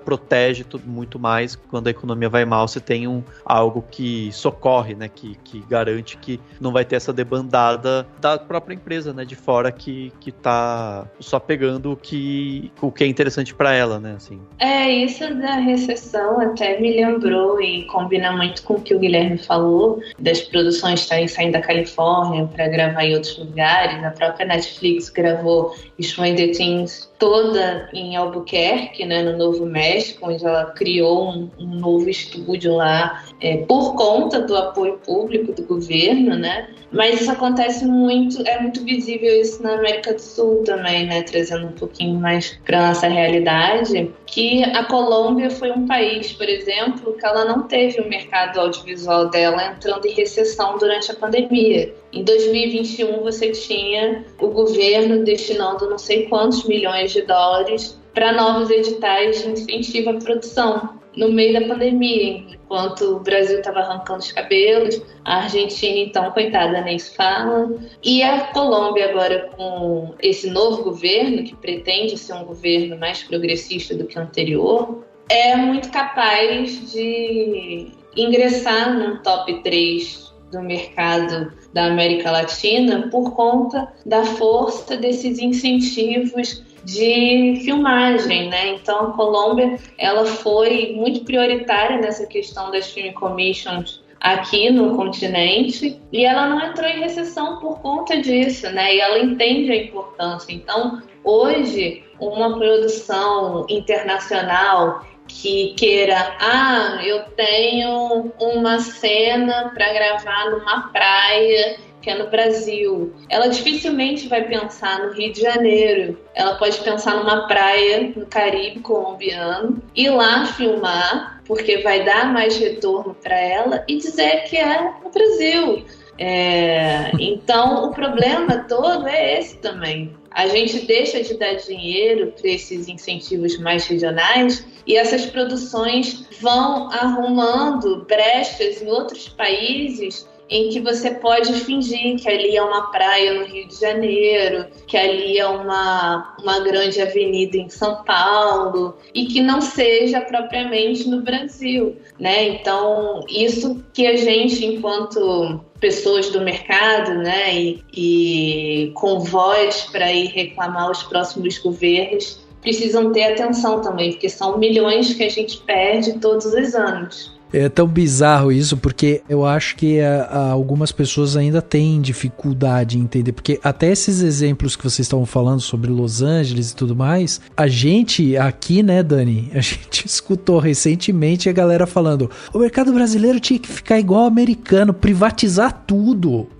protege tudo muito mais quando a economia vai mal, você tem algo que socorre, né, que garante que não vai ter essa debandada da própria empresa, né, de fora que tá só pegando o que é interessante para ela, né, assim. Isso da recessão até me lembrou e combinando combina muito com o que o Guilherme falou, das produções estarem saindo da Califórnia para gravar em outros lugares. A própria Netflix gravou Stranger Things toda em Albuquerque, né, no Novo México, onde ela criou um novo estúdio lá por conta do apoio público do governo, né? Mas isso acontece muito, é muito visível isso na América do Sul também, né? Trazendo um pouquinho mais para nossa realidade, que a Colômbia foi um país, por exemplo, que ela não teve o mercado audiovisual dela entrando em recessão durante a pandemia. Em 2021, você tinha o governo destinando não sei quantos milhões de dólares para novos editais de incentivo à produção no meio da pandemia, enquanto o Brasil estava arrancando os cabelos, a Argentina, então, coitada, nem se fala. E a Colômbia agora, com esse novo governo, que pretende ser um governo mais progressista do que o anterior, é muito capaz de ingressar num top 3 do mercado da América Latina por conta da força desses incentivos de filmagem, né? Então a Colômbia, ela foi muito prioritária nessa questão das film commissions aqui no continente, e ela não entrou em recessão por conta disso, né? E ela entende a importância. Então, hoje, uma produção internacional que queira, eu tenho uma cena para gravar numa praia que é no Brasil, ela dificilmente vai pensar no Rio de Janeiro. Ela pode pensar numa praia no Caribe colombiano, ir lá filmar, porque vai dar mais retorno para ela, e dizer que é no Brasil. Então, o problema todo é esse também. A gente deixa de dar dinheiro para esses incentivos mais regionais e essas produções vão arrumando brechas em outros países em que você pode fingir que ali é uma praia no Rio de Janeiro, que ali é uma grande avenida em São Paulo, e que não seja propriamente no Brasil, né? Então, isso que a gente, enquanto pessoas do mercado, né, e com voz para ir reclamar os próximos governos, precisam ter atenção também, porque são milhões que a gente perde todos os anos. É tão bizarro isso, porque eu acho que algumas pessoas ainda têm dificuldade em entender, porque até esses exemplos que vocês estavam falando sobre Los Angeles e tudo mais, a gente aqui, né, Dani, a gente escutou recentemente a galera falando: o mercado brasileiro tinha que ficar igual ao americano, privatizar tudo.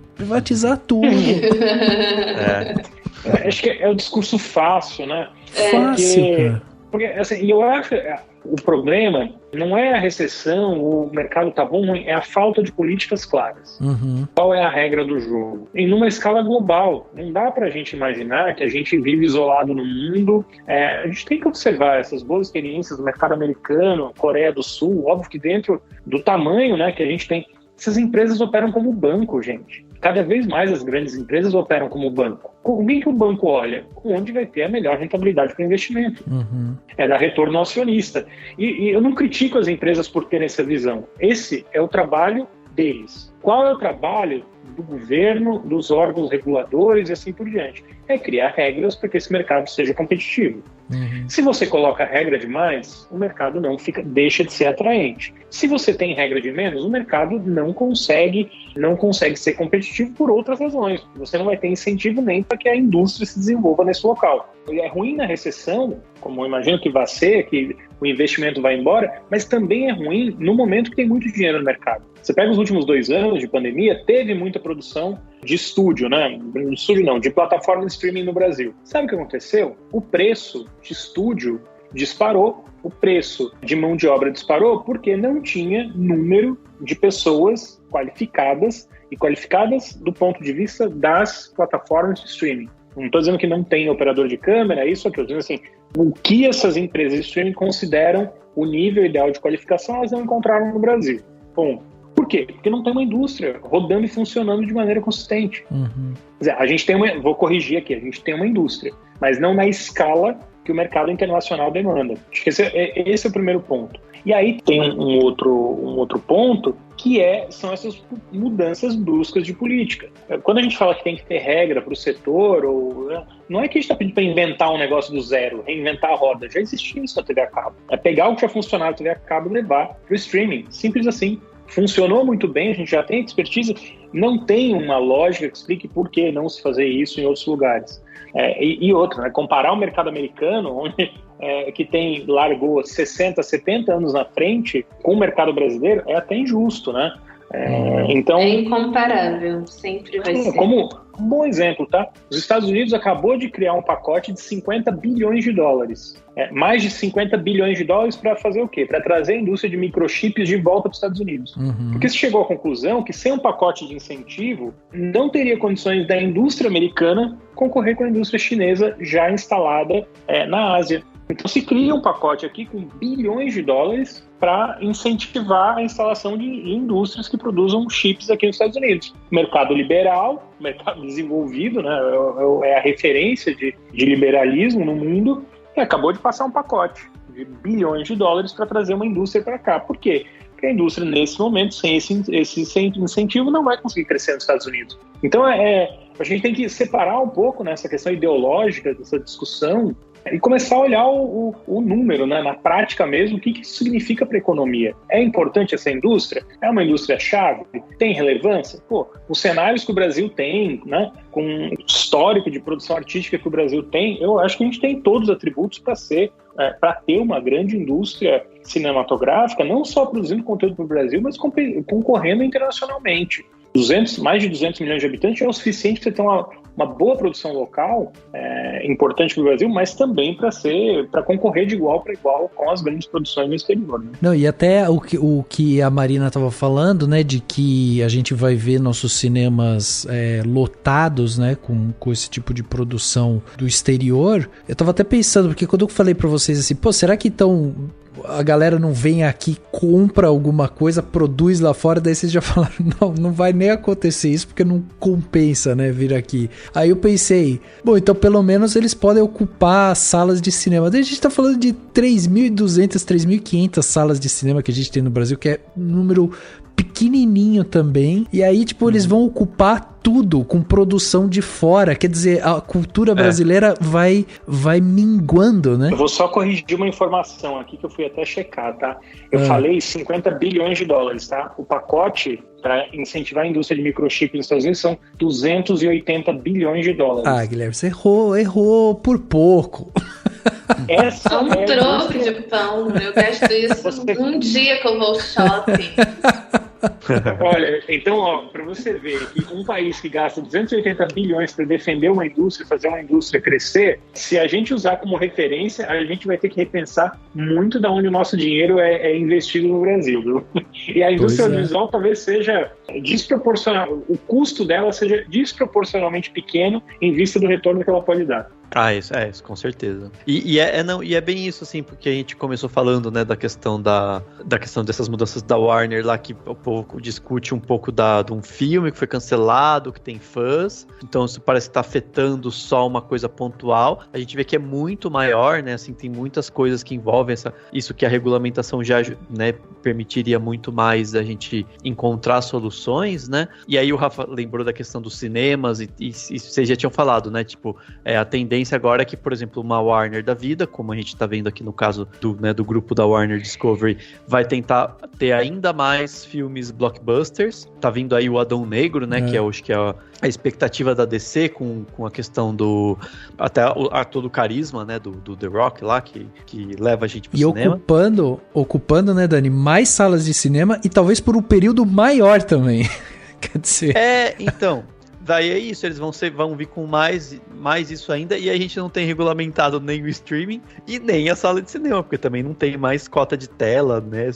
Acho que é o discurso fácil, né? Fácil, cara. Porque, assim, eu acho que o problema não é a recessão, o mercado tá bom, é a falta de políticas claras. Uhum. Qual é a regra do jogo? E numa escala global. Não dá pra gente imaginar que a gente vive isolado no mundo. A gente tem que observar essas boas experiências do mercado americano, Coreia do Sul, óbvio que dentro do tamanho, né, que a gente tem. Essas empresas operam como banco, gente. Cada vez mais as grandes empresas operam como banco. Com quem que o banco olha? Onde vai ter a melhor rentabilidade para o investimento. Uhum. É dar retorno ao acionista. E eu não critico as empresas por terem essa visão. Esse é o trabalho deles. Qual é o trabalho do governo, dos órgãos reguladores e assim por diante? É criar regras para que esse mercado seja competitivo. Uhum. Se você coloca regra demais, o mercado deixa de ser atraente. Se você tem regra de menos, o mercado não consegue ser competitivo por outras razões. Você não vai ter incentivo nem para que a indústria se desenvolva nesse local. E é ruim na recessão, como eu imagino que vai ser, que o investimento vai embora, mas também é ruim no momento que tem muito dinheiro no mercado. Você pega os últimos 2 anos de pandemia, teve muita produção de estúdio, né? De plataforma de streaming no Brasil. Sabe o que aconteceu? O preço de estúdio disparou, o preço de mão de obra disparou porque não tinha número de pessoas qualificadas do ponto de vista das plataformas de streaming. Não estou dizendo que não tem operador de câmera, isso aqui. Eu estou dizendo assim, o que essas empresas de streaming consideram o nível ideal de qualificação, elas não encontraram no Brasil. Bom, por quê? Porque não tem uma indústria rodando e funcionando de maneira consistente. Uhum. Quer dizer, a gente tem vou corrigir aqui, a gente tem uma indústria, mas não na escala que o mercado internacional demanda. Acho que esse é o primeiro ponto. E aí tem um outro ponto, que são essas mudanças bruscas de política. Quando a gente fala que tem que ter regra para o setor, não é que a gente está pedindo para inventar um negócio do zero, reinventar a roda. Já existia isso na TV a cabo. É pegar o que já funcionava na TV a cabo e levar para o streaming. Simples assim. funcionou muito bem, a gente já tem expertise, não tem uma lógica que explique por que não se fazer isso em outros lugares. E outra, né, comparar o mercado americano, onde que largou 60, 70 anos na frente, com o mercado brasileiro, é até injusto, né? Então, é incomparável, sempre vai ser. Como um bom exemplo, tá? Os Estados Unidos acabou de criar um pacote de 50 bilhões de dólares. Mais de 50 bilhões de dólares para fazer o quê? Para trazer a indústria de microchips de volta para os Estados Unidos. Porque se chegou à conclusão que sem um pacote de incentivo, não teria condições da indústria americana concorrer com a indústria chinesa já instalada na Ásia. Então se cria um pacote aqui com bilhões de dólares para incentivar a instalação de indústrias que produzam chips aqui nos Estados Unidos. Mercado liberal, mercado desenvolvido, né, é a referência de liberalismo no mundo, e acabou de passar um pacote de bilhões de dólares para trazer uma indústria para cá. Por quê? Porque a indústria, nesse momento, sem esse incentivo, não vai conseguir crescer nos Estados Unidos. Então, a gente tem que separar um pouco nessa questão ideológica dessa discussão e começar a olhar o número, né, na prática mesmo, o que isso significa para a economia. É importante essa indústria? É uma indústria-chave? Tem relevância? Os cenários que o Brasil tem, né, com o histórico de produção artística que o Brasil tem, eu acho que a gente tem todos os atributos para ter uma grande indústria cinematográfica, não só produzindo conteúdo para o Brasil, mas concorrendo internacionalmente. Mais de 200 milhões de habitantes é o suficiente para você ter uma boa produção local, importante para o Brasil, mas também para concorrer de igual para igual com as grandes produções no exterior. Né? Não, e até o que a Marina estava falando, né, de que a gente vai ver nossos cinemas lotados, né, com esse tipo de produção do exterior. Eu estava até pensando, porque quando eu falei para vocês assim, será que a galera não vem aqui, compra alguma coisa, produz lá fora, daí vocês já falaram, não vai nem acontecer isso, porque não compensa, né, vir aqui. Aí eu pensei, então pelo menos eles podem ocupar salas de cinema. Daí a gente tá falando de 3.200, 3.500 salas de cinema que a gente tem no Brasil, que é um número pequenininho também, e aí eles vão ocupar tudo com produção de fora, quer dizer, a cultura brasileira vai minguando, né? Eu vou só corrigir uma informação aqui que eu fui até checar, tá? Eu falei 50 bilhões de dólares, tá? O pacote para incentivar a indústria de microchip nos Estados Unidos são 280 bilhões de dólares. Guilherme, você errou por pouco. Essa é um troco de pão, eu gasto isso um dia que eu vou ao shopping. Olha, então, para você ver que um país que gasta 280 bilhões para defender uma indústria, fazer uma indústria crescer, se a gente usar como referência, a gente vai ter que repensar muito de onde o nosso dinheiro é investido no Brasil, viu? E a indústria audiovisual talvez seja desproporcional, o custo dela seja desproporcionalmente pequeno em vista do retorno que ela pode dar. Isso, com certeza. E é bem isso, assim, porque a gente começou falando, né, da questão dessas mudanças da Warner lá, que o povo discute um pouco de um filme que foi cancelado, que tem fãs, então isso parece que tá afetando só uma coisa pontual. A gente vê que é muito maior, né, assim, tem muitas coisas que envolvem isso que a regulamentação já, né, permitiria muito mais a gente encontrar soluções, né, e aí o Rafa lembrou da questão dos cinemas e vocês já tinham falado, né, tipo, a tendência agora é que, por exemplo, uma Warner da vida, como a gente está vendo aqui no caso do grupo da Warner Discovery, vai tentar ter ainda mais filmes blockbusters. Tá vindo aí o Adão Negro, né, que acho que é a expectativa da DC com a questão até todo o carisma, né, do The Rock lá, que leva a gente pro cinema. E ocupando, né, Dani, mais salas de cinema e talvez por um período maior também. Quer dizer... Então... Daí é isso, eles vão vir com mais isso ainda, e a gente não tem regulamentado nem o streaming e nem a sala de cinema, porque também não tem mais cota de tela, né,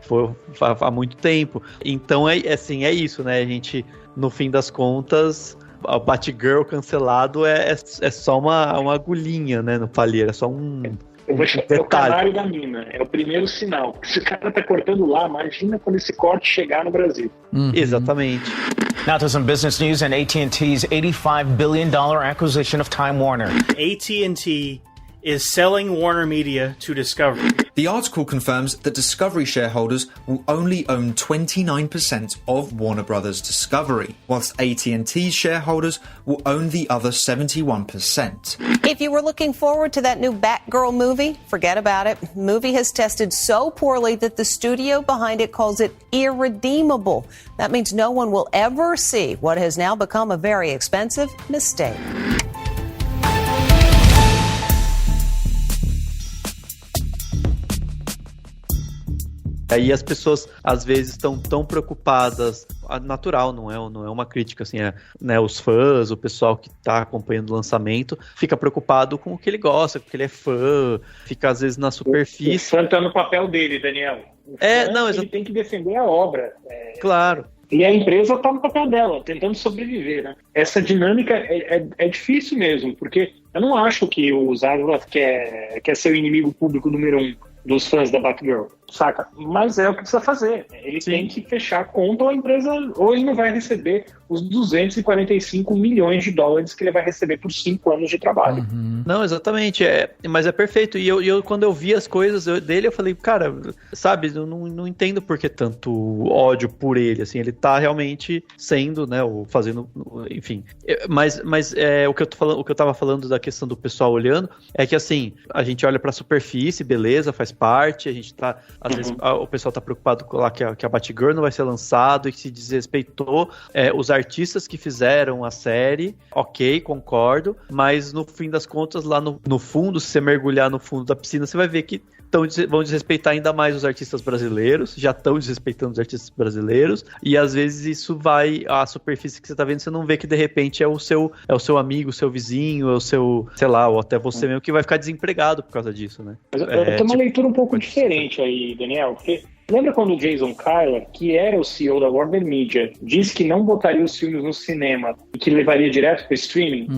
foi há muito tempo. Então é isso, né, a gente, no fim das contas, o Batgirl cancelado é só uma agulhinha, né, no palheiro, é só um... É o canário da mina, é o primeiro sinal. Se o cara tá cortando lá, imagina quando esse corte chegar no Brasil. Exatamente. Now to some business news and AT&T's $85 billion acquisition of Time Warner. AT&T is selling Warner Media to Discovery. The article confirms that Discovery shareholders will only own 29% of Warner Brothers Discovery, whilst AT&T's shareholders will own the other 71%. If you were looking forward to that new Batgirl movie, forget about it. The movie has tested so poorly that the studio behind it calls it irredeemable. That means no one will ever see what has now become a very expensive mistake. Aí as pessoas, às vezes, estão tão preocupadas, natural, não é uma crítica, assim, né, os fãs, o pessoal que está acompanhando o lançamento, fica preocupado com o que ele gosta, com o que ele é fã, fica, às vezes, na superfície. O fã está no papel dele, Daniel. Ele tem que defender a obra. Claro. E a empresa está no papel dela, tentando sobreviver, né? Essa dinâmica é difícil mesmo, porque eu não acho que o Zaslav quer ser o inimigo público número 1 dos fãs da Batgirl, saca? Mas é o que precisa fazer. Ele tem que fechar a conta ou a empresa hoje não vai receber os 245 milhões de dólares que ele vai receber por 5 anos de trabalho. Uhum. Não, exatamente, mas é perfeito. E eu quando eu vi as coisas dele, eu falei, cara, sabe, eu não entendo por que tanto ódio por ele, assim, ele tá realmente sendo, né, fazendo, enfim. Mas o que eu tava falando da questão do pessoal olhando, é que, assim, a gente olha pra superfície, beleza, faz parte, a gente tá, às vezes, o pessoal tá preocupado com lá que a Batgirl não vai ser lançado e que se desrespeitou os artistas que fizeram a série, ok, concordo, mas no fim das contas, lá no fundo, se você mergulhar no fundo da piscina, você vai ver que vão desrespeitar ainda mais os artistas brasileiros, já estão desrespeitando os artistas brasileiros, e às vezes isso vai, a superfície que você tá vendo, você não vê que de repente é o seu amigo, o seu vizinho, é o seu, sei lá, ou até você mesmo que vai ficar desempregado por causa disso, né? Mas eu tenho uma leitura um pouco diferente aí, Daniel, porque lembra quando o Jason Kilar, que era o CEO da Warner Media, disse que não botaria os filmes no cinema e que levaria direto para o streaming?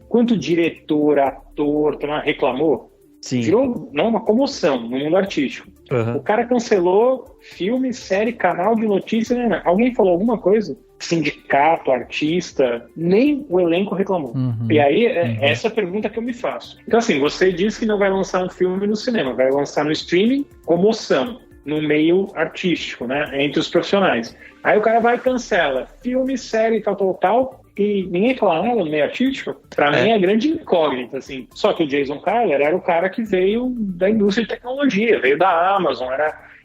Quanto diretor, ator, reclamou? Sim. Virou uma comoção no mundo artístico. O cara cancelou filme, série, canal de notícias, né? Alguém falou alguma coisa? Sindicato, artista, nem o elenco reclamou. E aí, essa é a pergunta que eu me faço. Então, assim, você diz que não vai lançar um filme no cinema, vai lançar no streaming, comoção no meio artístico, né? Entre os profissionais. Aí o cara vai e cancela filme, série, tal, e ninguém fala nada no meio artístico. Pra mim é grande incógnita, assim. Só que o Jason Kilar era o cara que veio da indústria de tecnologia, veio da Amazon,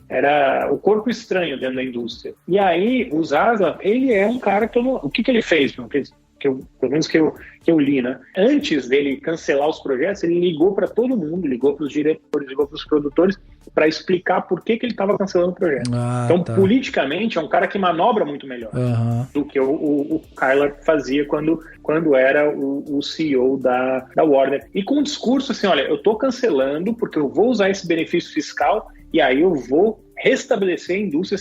era o corpo estranho dentro da indústria. E aí, o Zaslav, ele é um cara que o que ele fez? Pelo menos que eu li, né? Antes dele cancelar os projetos, ele ligou para todo mundo, ligou para os diretores, ligou para os produtores, para explicar por que ele estava cancelando o projeto. Então, politicamente, é um cara que manobra muito melhor do que o Kilar fazia quando era o CEO da Warner. E com um discurso assim, olha, eu estou cancelando porque eu vou usar esse benefício fiscal e aí eu vou restabelecer a indústria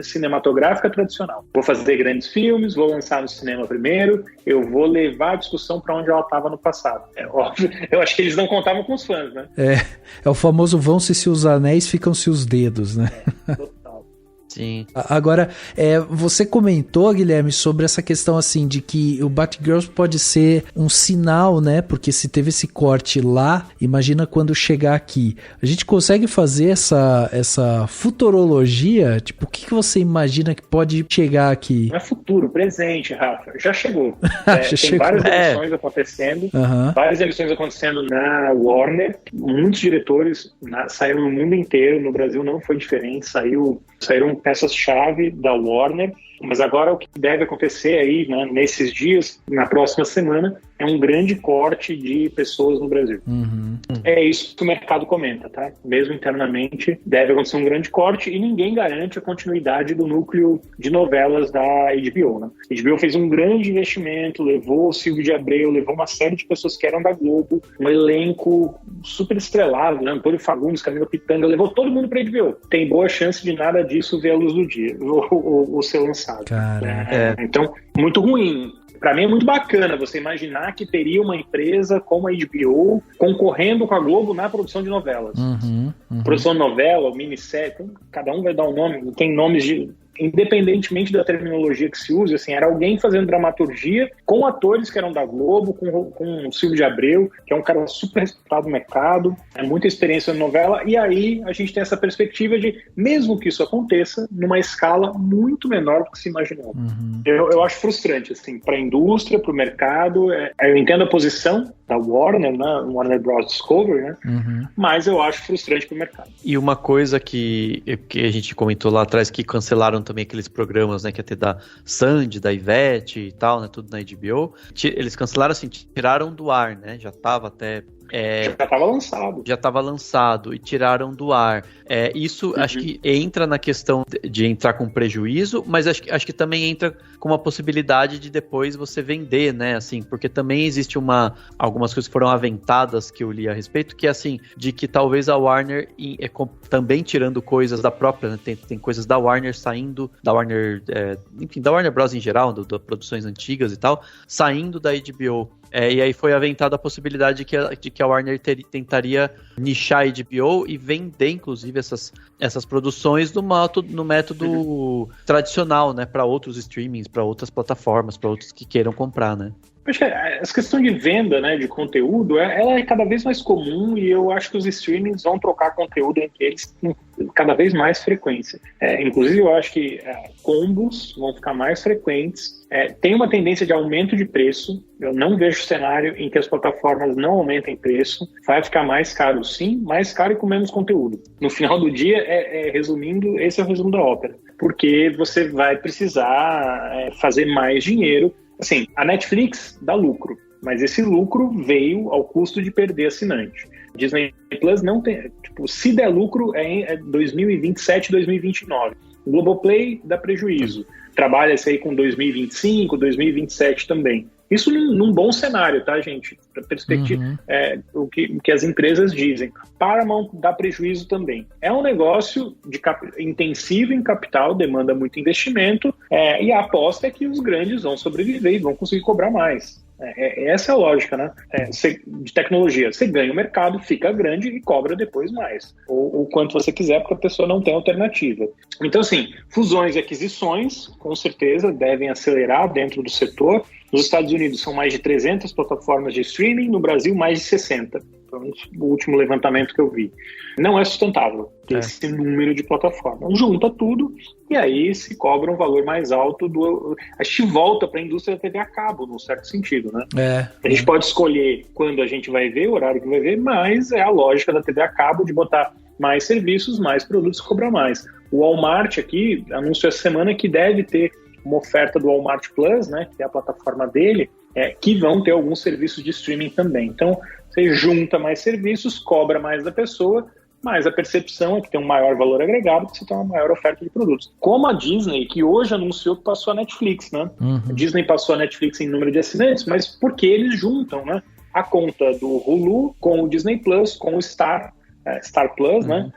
cinematográfica tradicional. Vou fazer grandes filmes, vou lançar no cinema primeiro, eu vou levar a discussão para onde ela estava no passado. É óbvio, eu acho que eles não contavam com os fãs, né? É o famoso vão-se os anéis, ficam-se os dedos, né? Total. Sim. Agora, você comentou, Guilherme, sobre essa questão assim de que o Batgirl pode ser um sinal, né? Porque se teve esse corte lá, imagina quando chegar aqui. A gente consegue fazer essa futurologia? Tipo, o que você imagina que pode chegar aqui? Não é futuro, presente, Rafa. Já chegou. Tem várias emissões acontecendo, várias emissões acontecendo na Warner. Muitos diretores saíram no mundo inteiro, no Brasil não foi diferente, saíram peças-chave da Warner, mas agora o que deve acontecer aí, né, nesses dias, na próxima semana, é um grande corte de pessoas no Brasil. É isso que o mercado comenta, tá? Mesmo internamente, deve acontecer um grande corte e ninguém garante a continuidade do núcleo de novelas da HBO, né? A HBO fez um grande investimento, levou o Silvio de Abreu, levou uma série de pessoas que eram da Globo, um elenco super estrelado, né? Antônio Fagundes, Camila Pitanga, levou todo mundo pra HBO. Tem boa chance de nada disso ver a luz do dia, ou ser lançado. Então, muito ruim. Pra mim é muito bacana você imaginar que teria uma empresa como a HBO concorrendo com a Globo na produção de novelas. Produção de novela, minissérie, cada um vai dar um nome, tem nomes independentemente da terminologia que se use, assim, era alguém fazendo dramaturgia com atores que eram da Globo, com o Silvio de Abreu, que é um cara super respeitado no mercado, muita experiência na novela, e aí a gente tem essa perspectiva de, mesmo que isso aconteça, numa escala muito menor do que se imaginou. Eu acho frustrante, assim, para a indústria, para o mercado. Eu entendo a posição da Warner, né, Warner Bros. Discovery, né, mas eu acho frustrante para o mercado. E uma coisa que a gente comentou lá atrás, que cancelaram também aqueles programas, né, que ia ter da Sandy, da Ivete e tal, né, tudo na HBO, eles cancelaram assim, tiraram do ar, né, já estava até... Já estava lançado e tiraram do ar. Isso acho que entra na questão de entrar com prejuízo, mas acho que também entra com uma possibilidade de depois você vender, né? Assim, porque também existe algumas coisas que foram aventadas que eu li a respeito, que é assim, de que talvez a Warner também tirando coisas da própria, né? Tem coisas da Warner saindo, da Warner, enfim, da Warner Bros. Em geral, das produções antigas e tal, saindo da HBO. E aí foi aventada a possibilidade de que a Warner tentaria nichar a HBO e vender, inclusive, essas produções no método tradicional, né, para outros streamings, para outras plataformas, para outros que queiram comprar, né? Acho que essa questão de venda, né, de conteúdo, ela é cada vez mais comum, e eu acho que os streamings vão trocar conteúdo entre eles com cada vez mais frequência. Inclusive, eu acho que combos vão ficar mais frequentes. Tem uma tendência de aumento de preço. Eu não vejo cenário em que as plataformas não aumentem preço. Vai ficar mais caro, sim, mais caro e com menos conteúdo. No final do dia, resumindo, esse é o resumo da ópera. Porque você vai precisar fazer mais dinheiro. Assim, a Netflix dá lucro, mas esse lucro veio ao custo de perder assinante. Disney Plus não tem, se der lucro é 2027, 2029. O Globoplay dá prejuízo. Trabalha-se aí com 2025, 2027 também. Isso num bom cenário, tá, gente? Pra perspectiva, o que as empresas dizem. Paramount dá prejuízo também. É um negócio intensivo em capital, demanda muito investimento, e a aposta é que os grandes vão sobreviver e vão conseguir cobrar mais. Essa é a lógica, né? De tecnologia. Você ganha o mercado, fica grande e cobra depois mais. Ou quanto você quiser, porque a pessoa não tem alternativa. Então, assim, fusões e aquisições, com certeza, devem acelerar dentro do setor. Nos Estados Unidos são mais de 300 plataformas de streaming, no Brasil mais de 60. O último levantamento que eu vi. Não é sustentável ter esse número de plataformas. Junta tudo e aí se cobra um valor mais alto. A gente volta para a indústria da TV a cabo, num certo sentido, né? A gente pode escolher quando a gente vai ver, o horário que vai ver, mas é a lógica da TV a cabo de botar mais serviços, mais produtos, cobrar mais. O Walmart aqui anunciou essa semana que deve ter uma oferta do Walmart Plus, né, que é a plataforma dele, que vão ter alguns serviços de streaming também. Então, você junta mais serviços, cobra mais da pessoa, mas a percepção é que tem um maior valor agregado, que você tem uma maior oferta de produtos. Como a Disney, que hoje anunciou que passou a Netflix, né? A Disney passou a Netflix em número de assinantes, mas porque eles juntam, né, a conta do Hulu com o Disney Plus, com o Star Plus, né?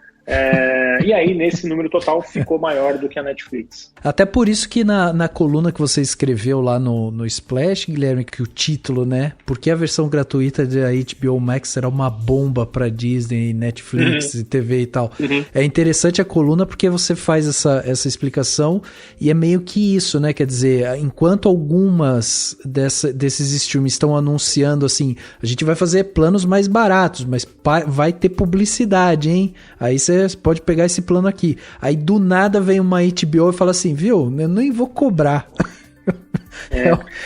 E aí, nesse número total, ficou maior do que a Netflix. Até por isso que na coluna que você escreveu lá no Splash, Guilherme, que o título, né? Porque a versão gratuita da HBO Max será uma bomba pra Disney, Netflix, TV e tal. É interessante a coluna porque você faz essa explicação e é meio que isso, né? Quer dizer, enquanto algumas desses streams estão anunciando assim, a gente vai fazer planos mais baratos, mas vai ter publicidade, hein? Aí você pode pegar esse plano aqui. Aí do nada vem uma HBO e fala assim, viu, eu nem vou cobrar.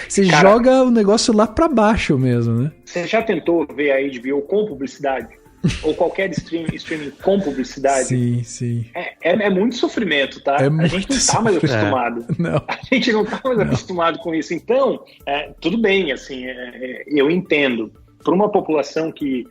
Você joga o negócio lá pra baixo mesmo, né? Você já tentou ver a HBO com publicidade? Ou qualquer streaming com publicidade? Sim. É muito sofrimento, tá? A gente não tá mais acostumado. Não. A gente não tá mais acostumado com isso. Então, tudo bem, assim, eu entendo. Para uma população que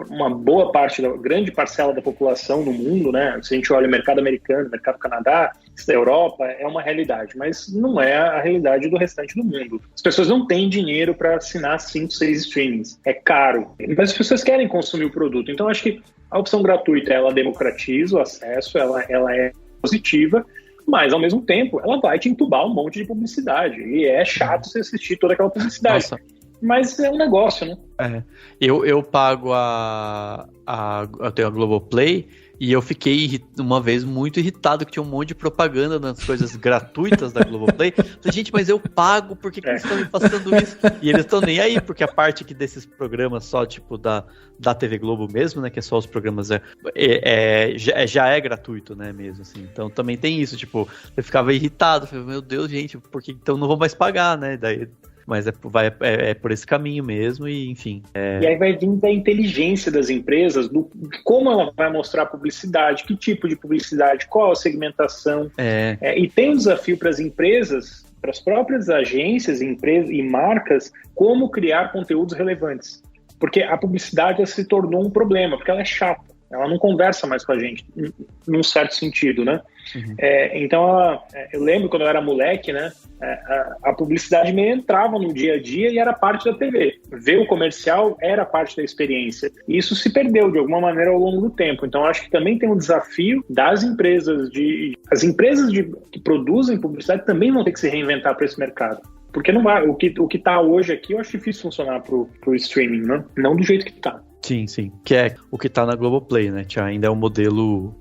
uma boa parte, grande parcela da população no mundo, né? Se a gente olha o mercado americano, o mercado Canadá, da Europa, é uma realidade, mas não é a realidade do restante do mundo. As pessoas não têm dinheiro para assinar 5, 6 streamings. É caro, mas as pessoas querem consumir o produto. Então, acho que a opção gratuita, ela democratiza o acesso, ela é positiva, mas, ao mesmo tempo, ela vai te entubar um monte de publicidade. E é chato você assistir toda aquela publicidade. Nossa. Mas é um negócio, né? Eu pago eu tenho a Globoplay E eu fiquei uma vez muito irritado que tinha um monte de propaganda nas coisas gratuitas da Globoplay. Falei, gente, mas eu pago, por que eles estão me passando isso? E eles estão nem aí, porque a parte aqui desses programas só, tipo, da TV Globo mesmo, né, que é só os programas, já é gratuito, né, mesmo, assim. Então também tem isso, tipo, eu ficava irritado, falei, meu Deus, gente, porque então não vou mais pagar, né, daí... Mas é por esse caminho mesmo, e enfim. E aí vai vir da inteligência das empresas, como ela vai mostrar a publicidade, que tipo de publicidade, qual a segmentação. E tem um desafio para as empresas, para as próprias agências, empresas e marcas, como criar conteúdos relevantes. Porque a publicidade se tornou um problema, porque ela é chata. Ela não conversa mais com a gente, num certo sentido, né? Uhum. Então, eu lembro quando eu era moleque, né? A publicidade meio entrava no dia a dia e era parte da TV. Ver o comercial era parte da experiência. E isso se perdeu, de alguma maneira, ao longo do tempo. Então, acho que também tem um desafio das empresas. As empresas que produzem publicidade também vão ter que se reinventar para esse mercado. Porque não vai, o que está hoje aqui, eu acho difícil funcionar pro streaming, né? Não do jeito que está. Sim, sim. Que é o que tá na Globoplay, né? Que ainda é o modelo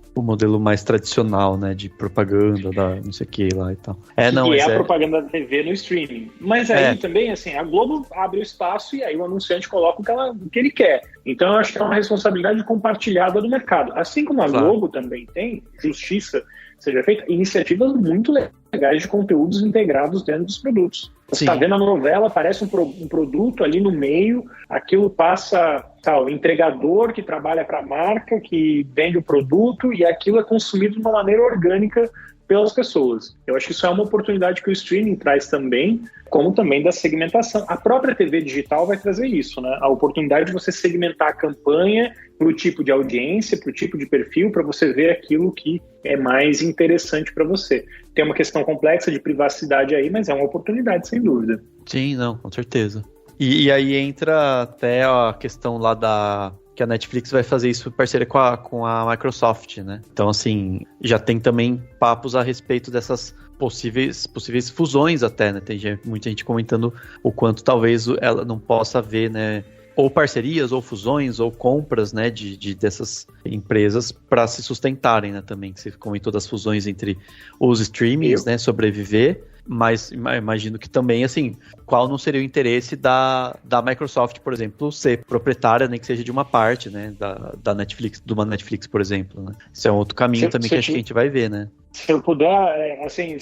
mais tradicional, né? De propaganda, da não sei o que lá e tal. A propaganda da TV no streaming. Mas aí também, assim, a Globo abre o espaço e aí o anunciante coloca o que ele quer. Então, eu acho que é uma responsabilidade compartilhada do mercado. Assim como a Globo também tem, justiça seja feita, iniciativas muito legais de conteúdos integrados dentro dos produtos. Você está vendo a novela, aparece um produto ali no meio, aquilo passa, o entregador que trabalha para a marca, que vende o produto, e aquilo é consumido de uma maneira orgânica pelas pessoas. Eu acho que isso é uma oportunidade que o streaming traz também, como também da segmentação. A própria TV digital vai trazer isso, né? A oportunidade de você segmentar a campanha para o tipo de audiência, para o tipo de perfil, para você ver aquilo que é mais interessante para você. Tem uma questão complexa de privacidade aí, mas é uma oportunidade, sem dúvida. Sim, não, com certeza. E aí entra até a questão lá que a Netflix vai fazer isso em parceria com a Microsoft, né? Então, assim, já tem também papos a respeito dessas possíveis fusões até, né? Tem muita gente comentando o quanto talvez ela não possa haver, né? Ou parcerias, ou fusões, ou compras, né? dessas empresas para se sustentarem, né? Também, que você comentou das fusões entre os streamings, né? Sobreviver. Mas imagino que também, assim, qual não seria o interesse da Microsoft, por exemplo, ser proprietária, nem que seja de uma parte, né, da Netflix, de uma Netflix, por exemplo, né? Isso é um outro caminho também que acho que a gente vai ver, né? Se eu puder, assim,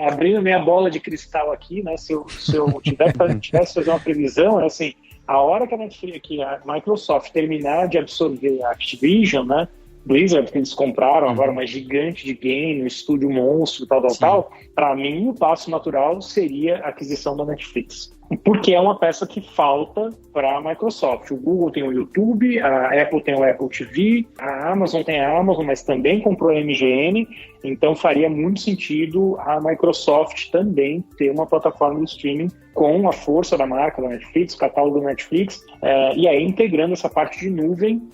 abrindo minha bola de cristal aqui, né, se eu tivesse fazer uma previsão, assim, a hora que a Microsoft terminar de absorver a Activision, né, Blizzard, que eles compraram agora uma gigante de game, um estúdio monstro, tal, para mim o passo natural seria a aquisição da Netflix. Porque é uma peça que falta para a Microsoft. O Google tem o YouTube, a Apple tem o Apple TV, a Amazon tem a Amazon, mas também comprou a MGM, então faria muito sentido a Microsoft também ter uma plataforma de streaming com a força da marca da Netflix, o catálogo da Netflix, e aí integrando essa parte de nuvem.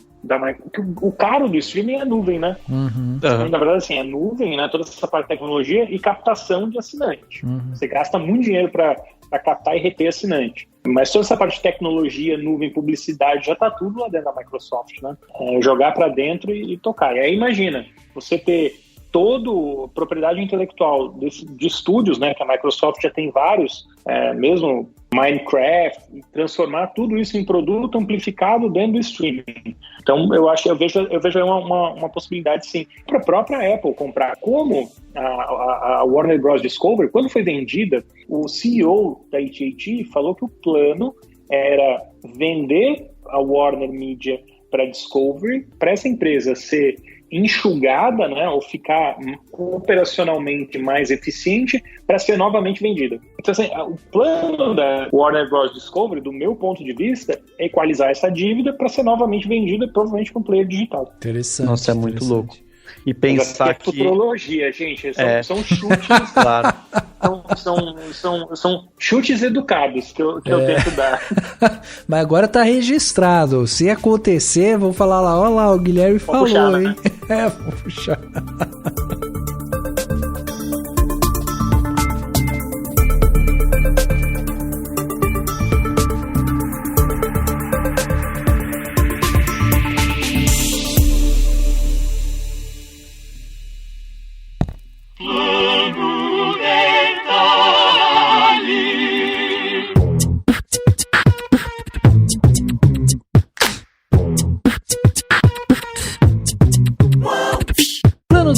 O caro do streaming é a nuvem, né? Uhum. Na verdade, assim, é nuvem, né? Toda essa parte de tecnologia e captação de assinante. Uhum. Você gasta muito dinheiro para captar e reter assinante. Mas toda essa parte de tecnologia, nuvem, publicidade, já está tudo lá dentro da Microsoft, né? Jogar para dentro e tocar. E aí imagina, você ter toda propriedade intelectual de estúdios, né? Que a Microsoft já tem vários, mesmo Minecraft, transformar tudo isso em produto amplificado dentro do streaming. Então, eu vejo aí uma possibilidade, sim, para a própria Apple comprar. Como a Warner Bros. Discovery, quando foi vendida, o CEO da AT&T falou que o plano era vender a Warner Media para a Discovery, para essa empresa ser enxugada, né, ou ficar operacionalmente mais eficiente para ser novamente vendida. Então, assim, o plano da Warner Bros. Discovery, do meu ponto de vista, é equalizar essa dívida para ser novamente vendida, provavelmente com player digital. Interessante. Nossa, é muito louco. E pensar que... futurologia, gente, são chutes... Claro. São chutes educados que eu tento dar. Mas agora tá registrado. Se acontecer, vou falar lá, olha lá, o Guilherme falou, puxar, hein? Né? Vou puxar.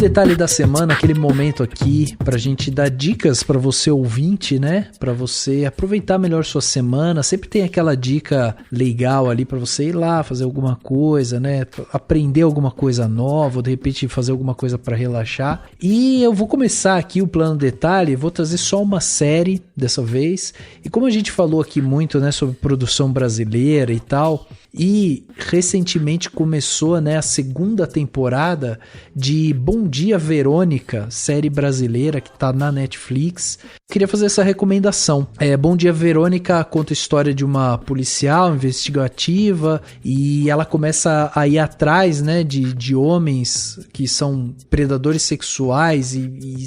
detalhe da semana, aquele momento aqui pra gente dar dicas pra você ouvinte, né? Pra você aproveitar melhor sua semana. Sempre tem aquela dica legal ali pra você ir lá fazer alguma coisa, né? Aprender alguma coisa nova, ou de repente fazer alguma coisa pra relaxar. E eu vou começar aqui o plano detalhe, vou trazer só uma série dessa vez. E como a gente falou aqui muito, né, sobre produção brasileira e tal, e recentemente começou, né, a segunda temporada de Bom Dia Verônica, série brasileira que tá na Netflix. Queria fazer essa recomendação. Bom Dia Verônica conta a história de uma policial investigativa e ela começa a ir atrás, né, de homens que são predadores sexuais e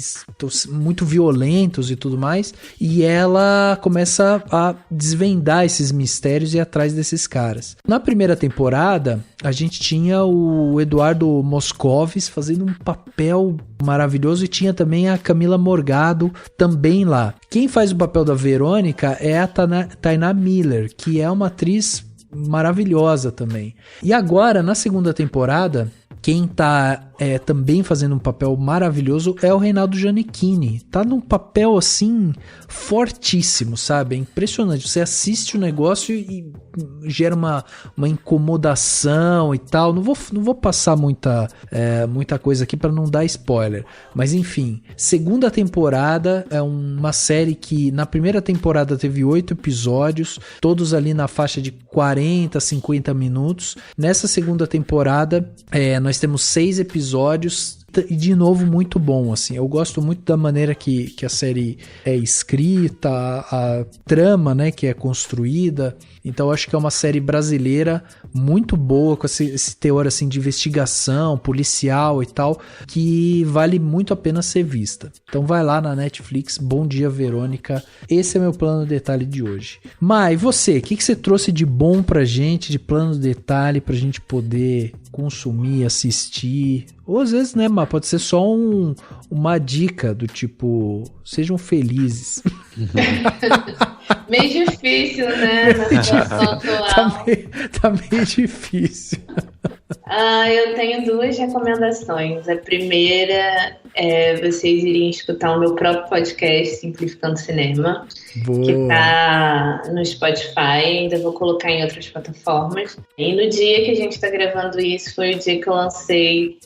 muito violentos e tudo mais. E ela começa a desvendar esses mistérios e ir atrás desses caras. Na primeira temporada, a gente tinha o Eduardo Moscovis fazendo um papel maravilhoso e tinha também a Camila Morgado também lá. Quem faz o papel da Verônica é a Tainá Miller, que é uma atriz maravilhosa também. E agora, na segunda temporada, quem tá também fazendo um papel maravilhoso é o Reinaldo Giannichini. Tá num papel assim fortíssimo, sabe? É impressionante. Você assiste o negócio e gera uma incomodação e tal. Não vou passar muita coisa aqui para não dar spoiler. Mas enfim, segunda temporada é uma série que na primeira temporada teve 8 episódios, todos ali na faixa de 40, 50 minutos. Nessa segunda temporada, nós temos 6 episódios e de novo muito bom, assim. Eu gosto muito da maneira que a série é escrita, a trama, né, que é construída. Então eu acho que é uma série brasileira muito boa, com esse teor assim de investigação, policial e tal, que vale muito a pena ser vista. Então vai lá na Netflix, Bom Dia Verônica. Esse é meu plano detalhe de hoje. Mai, você, o que você trouxe de bom pra gente, de plano detalhe pra gente poder consumir, assistir? Ou às vezes, né, mas pode ser só uma dica do tipo, sejam felizes. Meio difícil, né, na situação atual. Tá meio difícil. Eu tenho 2 recomendações. A primeira é vocês irem escutar o meu próprio podcast, Simplificando Cinema, Boa. Que tá no Spotify, ainda vou colocar em outras plataformas. E no dia que a gente tá gravando isso, foi o dia que eu lancei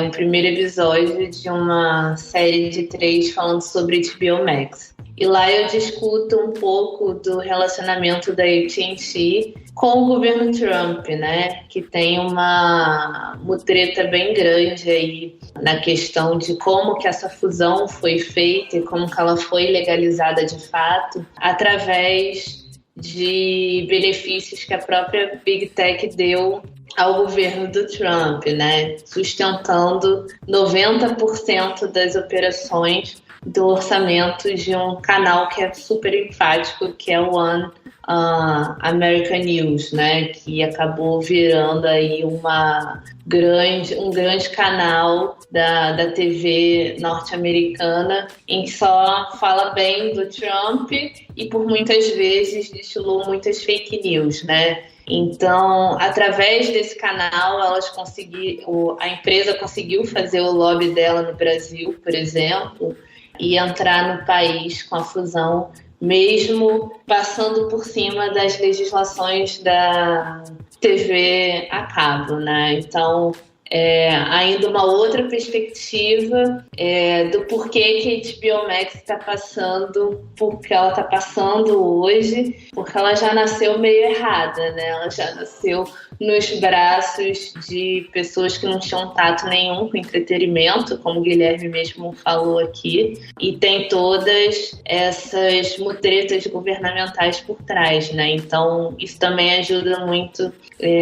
o primeiro episódio de uma série de 3 falando sobre HBO Max. E lá eu discuto um pouco do relacionamento da AT&T com o governo Trump, né? Que tem uma treta bem grande aí na questão de como que essa fusão foi feita e como que ela foi legalizada de fato através de benefícios que a própria Big Tech deu ao governo do Trump, né? Sustentando 90% das operações do orçamento de um canal que é super enfático, que é o One American News, né, que acabou virando aí um grande canal da TV norte-americana em que só fala bem do Trump e por muitas vezes destilou muitas fake news, né? Então, através desse canal, a empresa conseguiu fazer o lobby dela no Brasil, por exemplo, e entrar no país com a fusão, mesmo passando por cima das legislações da TV a cabo, né? Então, ainda uma outra perspectiva do porquê que a HBO Max está passando, porque ela está passando hoje, porque ela já nasceu meio errada, né? Ela já nasceu nos braços de pessoas que não tinham tato nenhum com entretenimento, como o Guilherme mesmo falou aqui, e tem todas essas mutretas governamentais por trás, né? Então, isso também ajuda muito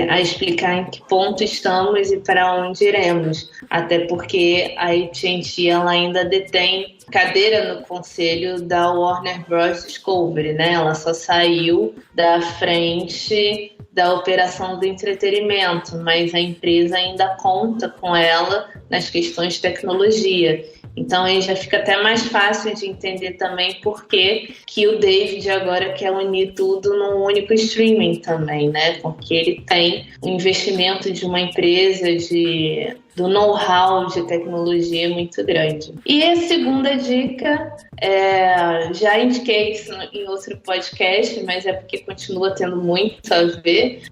a explicar em que ponto estamos e para onde iremos, até porque a AT&T ela ainda detém cadeira no conselho da Warner Bros. Discovery, né? Ela só saiu da frente da operação do entretenimento, mas a empresa ainda conta com ela nas questões de tecnologia. Então aí já fica até mais fácil de entender também por que o David agora quer unir tudo num único streaming também, né? Porque ele tem um investimento de uma empresa do know-how de tecnologia muito grande. E a segunda dica, já indiquei isso em outro podcast, mas é porque continua tendo muito a ver,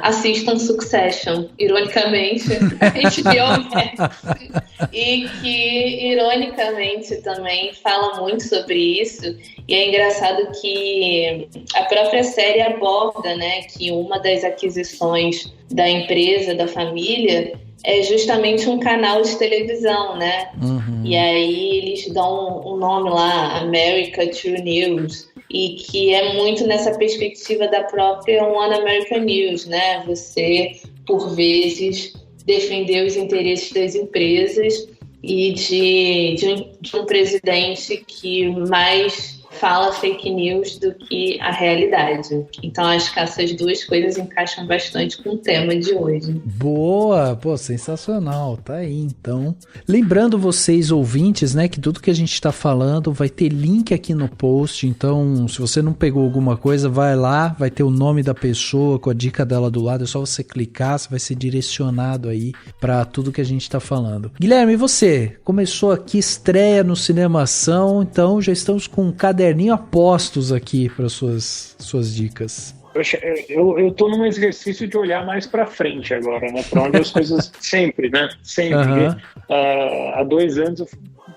assistam Succession, ironicamente, HBO Max, e que, ironicamente, também fala muito sobre isso, e é engraçado que a própria série aborda, né, que uma das aquisições da empresa, da família, é justamente um canal de televisão, né? Uhum. E aí eles dão um nome lá, America True News, e que é muito nessa perspectiva da própria One American News, né? Você, por vezes, defender os interesses das empresas e de um presidente que mais fala fake news do que a realidade. Então acho que essas duas coisas encaixam bastante com o tema de hoje. Boa, pô, sensacional, tá aí então. Lembrando vocês ouvintes, né, que tudo que a gente está falando vai ter link aqui no post, então se você não pegou alguma coisa, vai lá, vai ter o nome da pessoa com a dica dela do lado, é só você clicar, você vai ser direcionado aí para tudo que a gente está falando. Guilherme, e você? Começou aqui, estreia no Cinemação, então já estamos com um caderninho apostos aqui para suas dicas. Eu tô num exercício de olhar mais para frente agora, né? Para onde as coisas sempre, né? Sempre. Uhum. Há 2 anos eu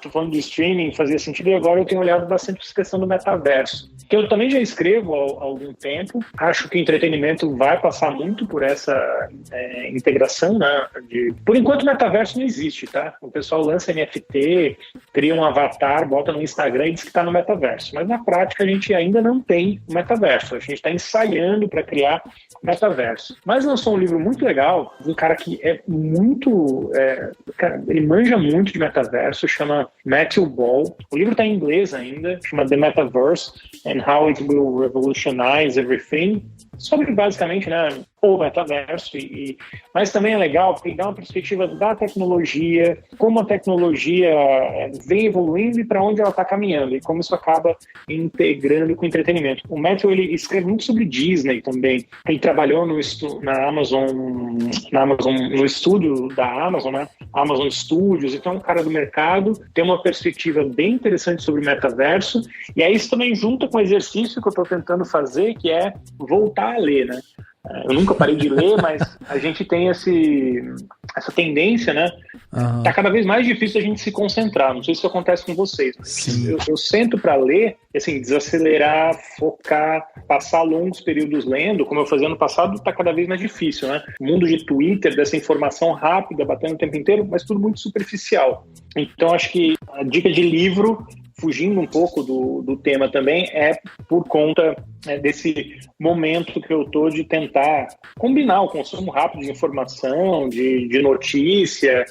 tô falando de streaming, fazia sentido, e agora eu tenho olhado bastante para essa questão do metaverso, que eu também já escrevo há algum tempo. Acho que o entretenimento vai passar muito por essa integração, né? Por enquanto o metaverso não existe, tá? O pessoal lança NFT, cria um avatar, bota no Instagram e diz que está no metaverso, mas na prática a gente ainda não tem metaverso, a gente está ensaiando para criar metaverso. Mas lançou um livro muito legal de um cara que é muito... ele manja muito de metaverso, chama Matthew Ball. O livro está em inglês ainda, chama The Metaverse and How It Will Revolutionize Everything. Sobre, basicamente, né, o metaverso, mas também é legal porque dá uma perspectiva da tecnologia, como a tecnologia vem evoluindo e para onde ela está caminhando, e como isso acaba integrando com o entretenimento. O Matthew, ele escreve muito sobre Disney também. Ele trabalhou na Amazon, no estúdio da Amazon, né? Amazon Studios, então é um cara do mercado, tem uma perspectiva bem interessante sobre o metaverso, e aí isso também junta com o exercício que eu estou tentando fazer, que é voltar a ler, né? Eu nunca parei de ler, mas a gente tem essa tendência, né? Uhum. Tá cada vez mais difícil a gente se concentrar. Não sei se isso acontece com vocês, mas eu sento para ler, assim, desacelerar, focar, passar longos períodos lendo, como eu fazia no passado, tá cada vez mais difícil, né? O mundo de Twitter, dessa informação rápida, batendo o tempo inteiro, mas tudo muito superficial. Então, acho que a dica de livro, fugindo um pouco do tema também, é por conta desse momento que eu tô de tentar combinar o consumo rápido de informação, de notícia,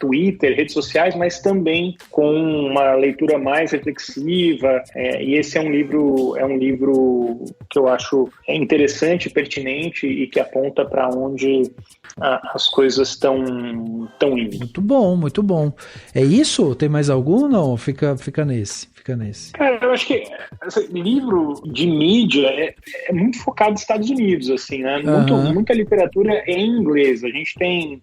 Twitter, redes sociais, mas também com uma leitura mais reflexiva, e esse é um livro que eu acho interessante, pertinente e que aponta para onde as coisas estão indo. Muito bom, muito bom. É isso? Tem mais algum? Não, fica nesse. Cara, eu acho que livro de mídia é muito focado nos Estados Unidos, assim, né? Muita literatura em inglês. A gente tem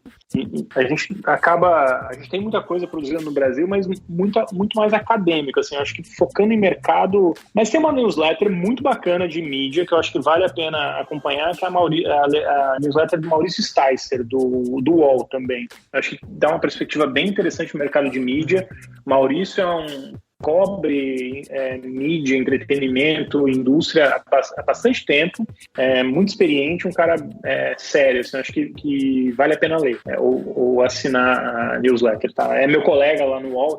muita coisa produzida no Brasil, mas muito mais acadêmica, assim. Eu acho que focando em mercado, mas tem uma newsletter muito bacana de mídia que eu acho que vale a pena acompanhar, que é a newsletter do Maurício Sticer, do UOL também. Eu acho que dá uma perspectiva bem interessante no mercado de mídia. Maurício cobre mídia, entretenimento, indústria há bastante tempo, muito experiente, um cara sério, assim, acho que vale a pena ler, ou assinar a newsletter, tá? É meu colega lá no UOL,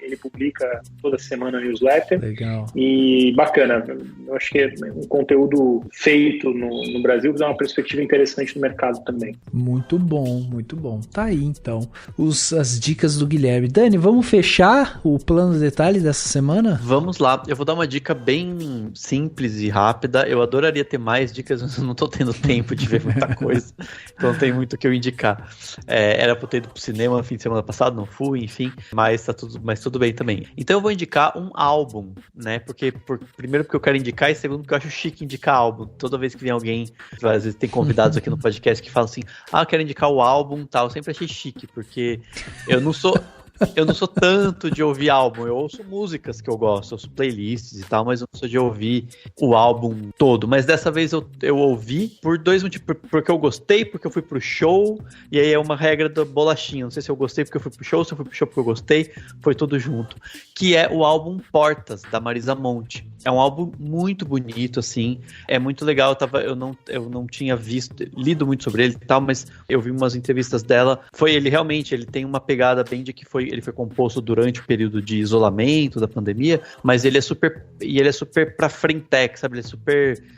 ele publica toda semana a newsletter. Legal. E bacana, eu acho que é um conteúdo feito no Brasil, que dá uma perspectiva interessante no mercado também. Muito bom, tá aí então as dicas do Guilherme. Dani, vamos fechar o plano detalhe dessa semana? Vamos lá, eu vou dar uma dica bem simples e rápida. Eu adoraria ter mais dicas, mas eu não tô tendo tempo de ver muita coisa, então não tem muito o que eu indicar. Era pra eu ter ido pro cinema no fim de semana passado, não fui, enfim, mas tudo bem também. Então eu vou indicar um álbum, né? Primeiro porque eu quero indicar e segundo porque eu acho chique indicar álbum. Toda vez que vem alguém, às vezes tem convidados aqui no podcast que falam assim, eu quero indicar o álbum, tal. Eu sempre achei chique, porque eu não sou tanto de ouvir álbum, eu ouço músicas que eu gosto, ouço playlists e tal, mas eu não sou de ouvir o álbum todo. Mas dessa vez eu ouvi por 2 motivos, porque eu gostei, porque eu fui pro show, e aí é uma regra da bolachinha, não sei se eu gostei porque eu fui pro show, se eu fui pro show porque eu gostei, foi tudo junto. Que é o álbum Portas, da Marisa Monte. É um álbum muito bonito, assim, é muito legal, eu não tinha lido muito sobre ele e tal, mas eu vi umas entrevistas dela, ele tem uma pegada bem de que ele foi composto durante o período de isolamento da pandemia, mas ele é super pra frentec, sabe,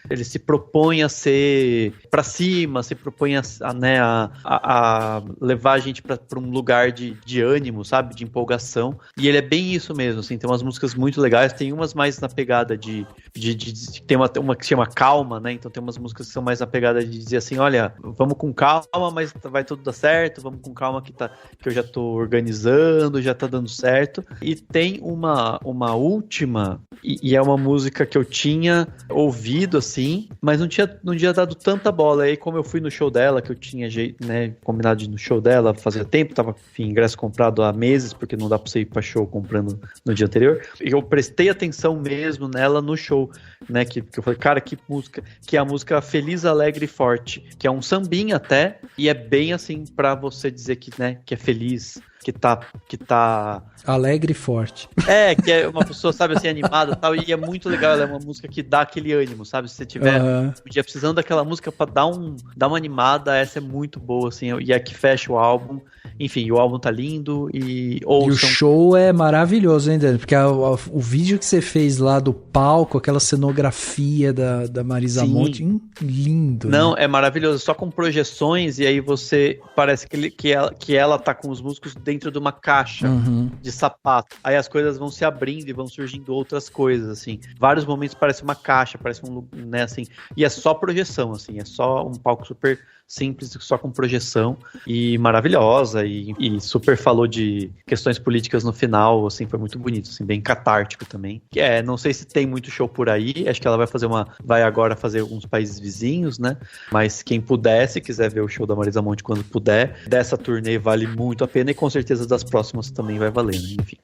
ele se propõe a ser pra cima, se propõe a levar a gente pra um lugar de ânimo, sabe, de empolgação, e ele é bem isso mesmo, assim, tem umas músicas muito legais, tem umas mais na pegada tem uma que se chama Calma, né? Então tem umas músicas que são mais na pegada de dizer assim, olha, vamos com calma, mas vai tudo dar certo, vamos com calma que eu já tô organizando, já tá dando certo. E tem uma última, e é uma música que eu tinha ouvido, assim, mas não tinha dado tanta bola. Aí como eu fui no show dela, que eu tinha combinado de ir no show dela, fazia tempo, tava, enfim, ingresso comprado há meses, porque não dá pra você ir pra show comprando no dia anterior, e eu prestei atenção mesmo nela no show, né, que eu falei, cara, que música, que é a música Feliz, Alegre e Forte, que é um sambinha até, e é bem assim pra você dizer que, né, que é feliz, que tá... Alegre e forte. Que é uma pessoa, sabe, assim, animada e tal, e é muito legal, ela é uma música que dá aquele ânimo, sabe, se você tiver um dia precisando daquela música pra dar uma animada, essa é muito boa, assim, e é que fecha o álbum, enfim, o álbum tá lindo e ouçam. E o show é maravilhoso, hein, Dani? Porque o vídeo que você fez lá do palco, aquela cenografia da Marisa Monte, lindo. Não, né? É maravilhoso, só com projeções, e aí você, parece que ela tá com os músicos dentro de uma caixa de sapato. Aí as coisas vão se abrindo e vão surgindo outras coisas, assim. Vários momentos parece uma caixa, parece né, assim. E é só projeção, assim. É só um palco super simples, só com projeção e maravilhosa e super falou de questões políticas no final, assim, foi muito bonito, assim, bem catártico também. Não sei se tem muito show por aí, acho que ela vai agora fazer alguns países vizinhos, né, mas quem puder, se quiser ver o show da Marisa Monte quando puder, dessa turnê vale muito a pena e com certeza das próximas também vai valer, né? Enfim.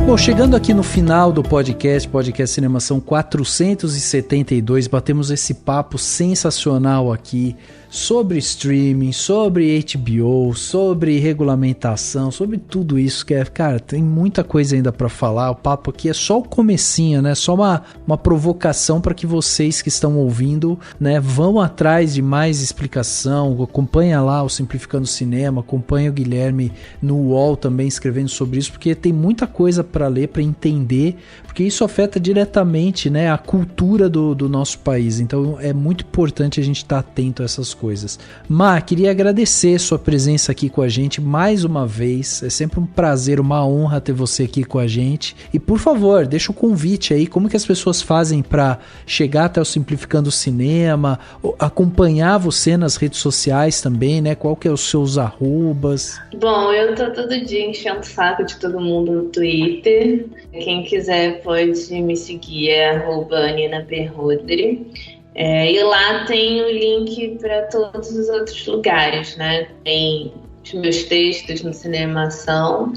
Bom, chegando aqui no final do podcast Cinemação 472, batemos esse papo sensacional aqui sobre streaming, sobre HBO, sobre regulamentação, sobre tudo isso que cara, tem muita coisa ainda para falar. O papo aqui é só o comecinho, né? Só uma provocação para que vocês que estão ouvindo, né, vão atrás de mais explicação. Acompanha lá o Simplificando Cinema, acompanha o Guilherme no UOL também escrevendo sobre isso, porque tem muita coisa para ler, para entender, porque isso afeta diretamente, né, a cultura do nosso país. Então é muito importante a gente estar atento a essas coisas. Má, queria agradecer sua presença aqui com a gente mais uma vez. É sempre um prazer, uma honra ter você aqui com a gente. E por favor, deixa um convite aí, como que as pessoas fazem para chegar até o Simplificando Cinema, acompanhar você nas redes sociais também, né? Qual que é os seus arrobas? Bom, eu tô todo dia enchendo o saco de todo mundo no Twitter. Quem quiser pode me seguir, é @AninaBerrodri. E lá tem o link para todos os outros lugares, né? Tem os meus textos no Cinemação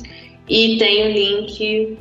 e tem o link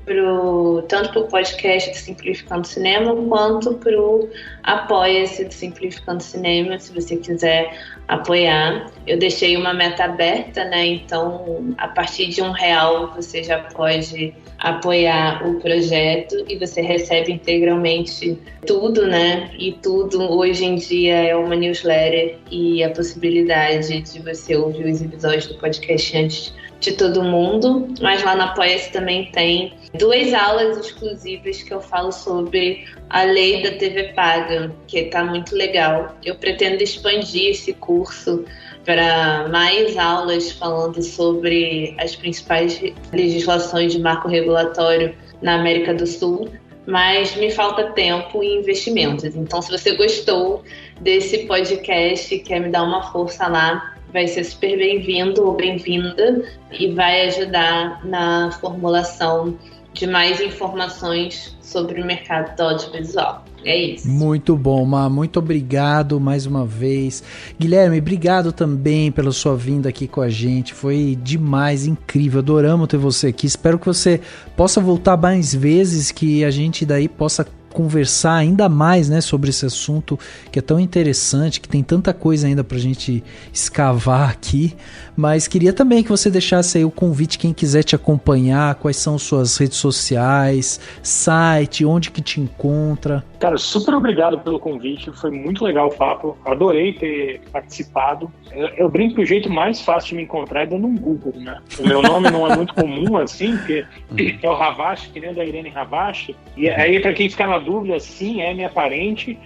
tanto para o podcast do Simplificando Cinema quanto para o Apoia-se do Simplificando Cinema, se você quiser apoiar. Eu deixei uma meta aberta, né? Então, a partir de R$1 você já pode apoiar o projeto e você recebe integralmente tudo, né? E tudo hoje em dia é uma newsletter e a possibilidade de você ouvir os episódios do podcast antes de todo mundo. Mas lá no Apoia-se também tem 2 aulas exclusivas que eu falo sobre a lei da TV paga, que está muito legal. Eu pretendo expandir esse curso para mais aulas falando sobre as principais legislações de marco regulatório na América do Sul, mas me falta tempo e investimentos. Então, se você gostou desse podcast e quer me dar uma força lá, vai ser super bem-vindo ou bem-vinda e vai ajudar na formulação de mais informações sobre o mercado do audiovisual. É isso. Muito bom, Má. Muito obrigado mais uma vez. Guilherme, obrigado também pela sua vinda aqui com a gente. Foi demais, incrível. Adoramos ter você aqui. Espero que você possa voltar mais vezes, que a gente daí possa conversar ainda mais, né, sobre esse assunto que é tão interessante, que tem tanta coisa ainda pra gente escavar aqui, mas queria também que você deixasse aí o convite, quem quiser te acompanhar, quais são suas redes sociais, site, onde que te encontra. Cara, super obrigado pelo convite, foi muito legal o papo, adorei ter participado. Eu brinco que o jeito mais fácil de me encontrar é dando um Google, né? O meu nome não é muito comum assim, porque é o Ravache, que nem o da Irene Ravache, e aí pra quem ficar na dúvida, sim, é minha parente,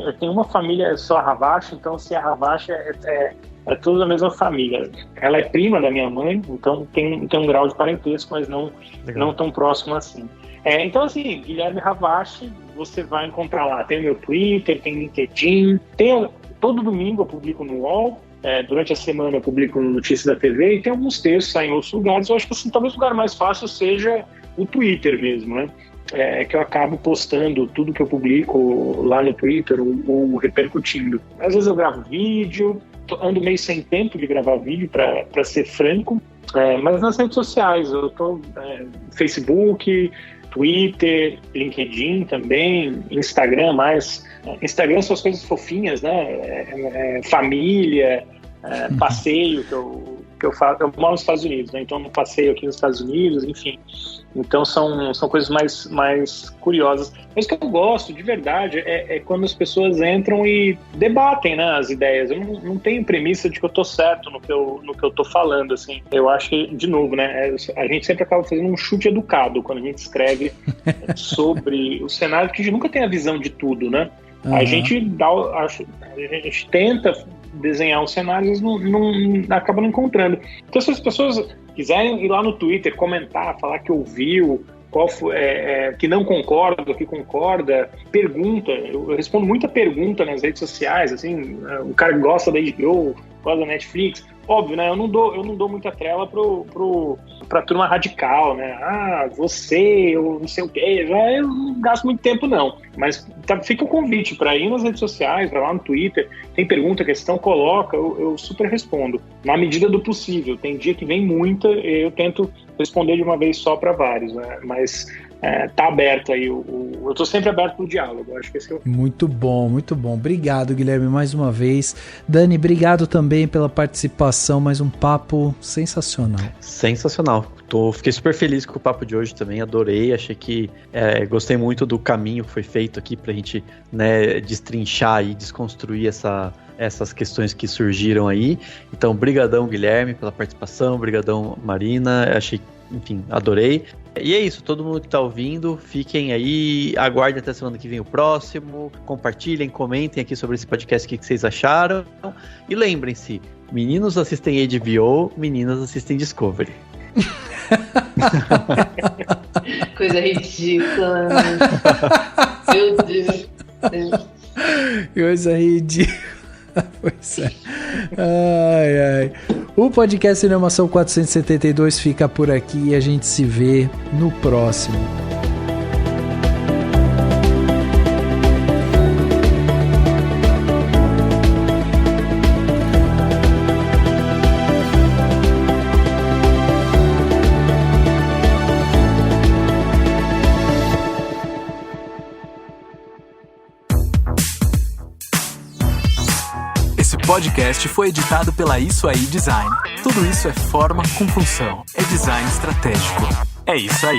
eu tenho uma família só Ravache, então se é Ravache é tudo da mesma família. Ela é prima da minha mãe, então tem um grau de parentesco, mas não tão próximo assim. Então, assim, Guilherme Ravache, você vai encontrar lá. Tem o meu Twitter, tem LinkedIn. Todo domingo eu publico no UOL. Durante a semana eu publico no Notícias da TV e tem alguns textos em outros lugares. Eu acho que assim, talvez o lugar mais fácil seja o Twitter mesmo, né? Que eu acabo postando tudo que eu publico lá no Twitter ou repercutindo. Às vezes eu gravo vídeo, ando meio sem tempo de gravar vídeo, para ser franco. Mas nas redes sociais, eu tô Facebook, Twitter, LinkedIn também, Instagram mais. Instagram são as coisas fofinhas, né? Família, passeio que eu faço. Eu moro nos Estados Unidos, né? Então eu passeio aqui nos Estados Unidos, enfim. Então são coisas mais curiosas. Mas o que eu gosto, de verdade, é quando as pessoas entram e debatem, né, as ideias. Eu não tenho premissa de que eu tô certo no que eu tô falando, assim. Eu acho que, de novo, né, a gente sempre acaba fazendo um chute educado quando a gente escreve sobre o cenário, porque a gente nunca tem a visão de tudo, né? Uhum. A gente tenta desenhar um cenário, eles não acabam não encontrando. Então, se as pessoas quiserem ir lá no Twitter, comentar, falar que ouviu, qual foi, que não concorda, que concorda, pergunta. Eu respondo muita pergunta nas redes sociais, assim, o cara que gosta da HBO, gosta da Netflix. Óbvio, né? Eu não dou muita trela pra turma radical, né? Eu não sei o quê. Eu não gasto muito tempo, não. Mas fica o convite para ir nas redes sociais, para lá no Twitter. Tem pergunta, questão, coloca, eu super respondo. Na medida do possível. Tem dia que vem muita, eu tento responder de uma vez só para vários, né? Mas tá aberto aí, eu tô sempre aberto pro diálogo, acho que esse é o... Muito bom. Obrigado, Guilherme, mais uma vez. Dani, obrigado também pela participação, mais um papo sensacional. Fiquei super feliz com o papo de hoje também, adorei, achei que gostei muito do caminho que foi feito aqui pra gente, né, destrinchar e desconstruir essas questões que surgiram aí. Então, brigadão, Guilherme, pela participação, brigadão, Marina, achei, enfim, adorei. E é isso, todo mundo que tá ouvindo, fiquem aí, aguardem até semana que vem o próximo, compartilhem, comentem aqui sobre esse podcast, o que vocês acharam. E lembrem-se, meninos assistem HBO, meninas assistem Discovery. Coisa ridícula. Meu Deus. Coisa ridícula. Pois é. Ai. O podcast Cinemação 472 fica por aqui e a gente se vê no próximo. Esse podcast foi editado pela Isso Aí Design. Tudo isso é forma com função. É design estratégico. É isso aí.